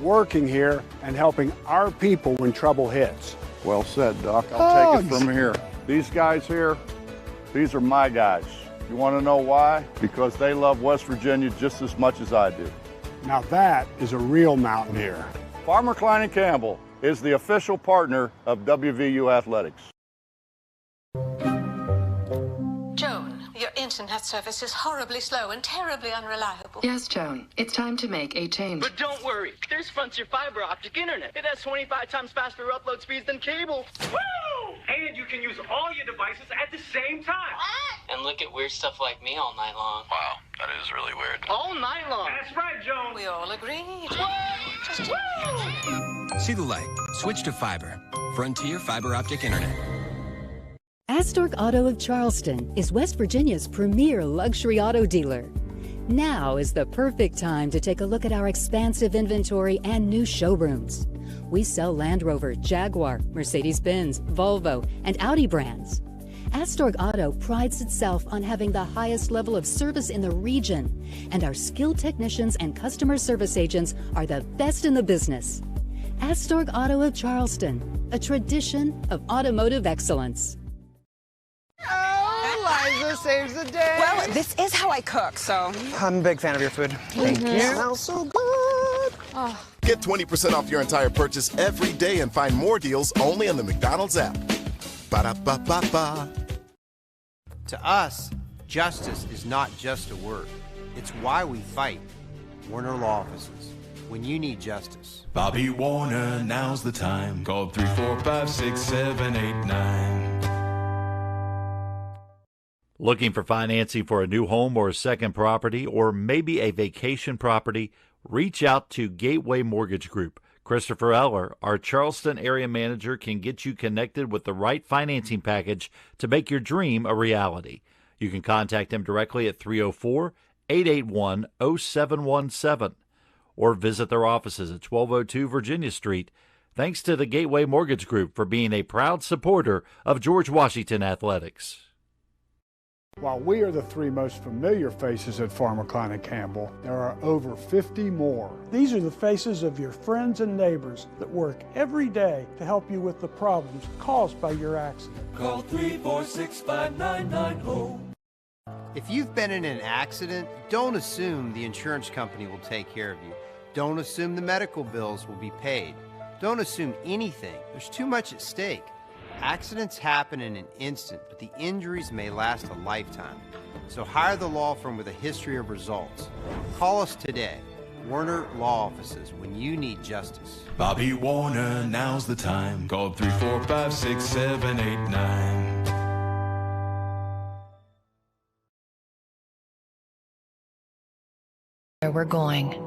working here, and helping our people when trouble hits. Well said, Doc. I'll take it from here. These guys here, these are my guys. You want to know why? Because they love West Virginia just as much as I do. Now that is a real Mountaineer. Farmer Klein and Campbell is the official partner of WVU Athletics. Your internet service is horribly slow and terribly unreliable. Yes, Joan. It's time to make a change. But don't worry. There's Frontier fiber optic internet. It has 25 times faster upload speeds than cable. Woo! And you can use all your devices at the same time. And look at weird stuff like me all night long. Wow, that is really weird. All night long. That's right, Joan. We all agreed. See the light. Switch to fiber. Frontier fiber optic internet. Astorg Auto of Charleston is West Virginia's premier luxury auto dealer. Now is the perfect time to take a look at our expansive inventory and new showrooms. We sell Land Rover, Jaguar, Mercedes-Benz, Volvo, and Audi brands. Astorg Auto prides itself on having the highest level of service in the region, and our skilled technicians and customer service agents are the best in the business. Astorg Auto of Charleston, a tradition of automotive excellence. Liza saves the day. Well, this is how I cook, so. I'm a big fan of your food. Thank you. Smells so good. Get 20% off your entire purchase every day and find more deals only on the McDonald's app. Ba-da-ba-ba-ba. To us, justice is not just a word. It's why we fight. Warner Law Offices. When you need justice. Bobby Warner, now's the time. Call 345-6789. Looking for financing for a new home or a second property or maybe a vacation property? Reach out to Gateway Mortgage Group. Christopher Eller, our Charleston area manager, can get you connected with the right financing package to make your dream a reality. You can contact him directly at 304-881-0717 or visit their offices at 1202 Virginia Street. Thanks to the Gateway Mortgage Group for being a proud supporter of George Washington Athletics. While we are the three most familiar faces at Farmer Klein & Campbell, there are over 50 more. These are the faces of your friends and neighbors that work every day to help you with the problems caused by your accident. Call 346-5990. If you've been in an accident, don't assume the insurance company will take care of you. Don't assume the medical bills will be paid. Don't assume anything. There's too much at stake. Accidents happen in an instant, but the injuries may last a lifetime. So hire the law firm with a history of results. Call us today. Warner Law Offices, when you need justice. Bobby Warner, now's the time. Call 345-6789. We're going.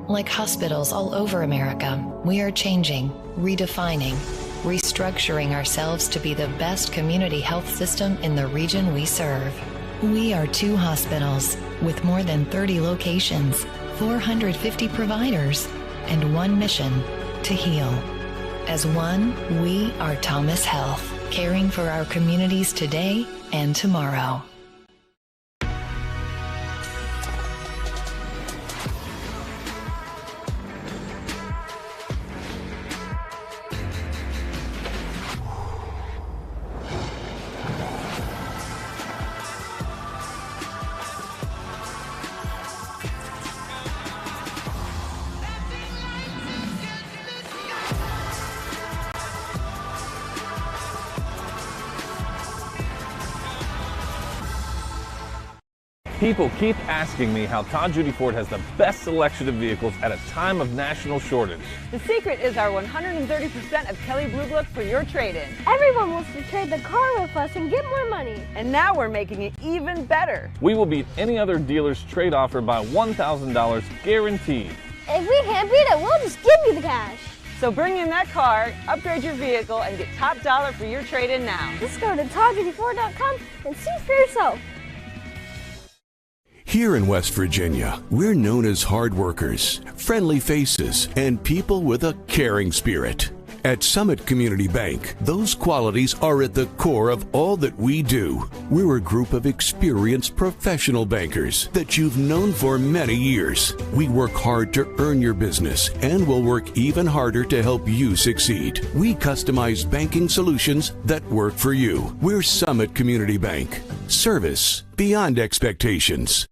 Like hospitals all over America, we are changing, redefining, restructuring ourselves to be the best community health system in the region we serve. We are 2 hospitals with more than 30 locations, 450 providers, and 1 mission: to heal. As one, we are Thomas Health, caring for our communities today and tomorrow. People keep asking me how Todd Judy Ford has the best selection of vehicles at a time of national shortage. The secret is our 130% of Kelley Blue Book for your trade-in. Everyone wants to trade the car with us and get more money. And now we're making it even better. We will beat any other dealer's trade offer by $1,000 guaranteed. If we can't beat it, we'll just give you the cash. So bring in that car, upgrade your vehicle, and get top dollar for your trade-in now. Just go to ToddJudyFord.com and see for yourself. Here in West Virginia, we're known as hard workers, friendly faces, and people with a caring spirit. At Summit Community Bank, those qualities are at the core of all that we do. We're a group of experienced professional bankers that you've known for many years. We work hard to earn your business and will work even harder to help you succeed. We customize banking solutions that work for you. We're Summit Community Bank. Service beyond expectations.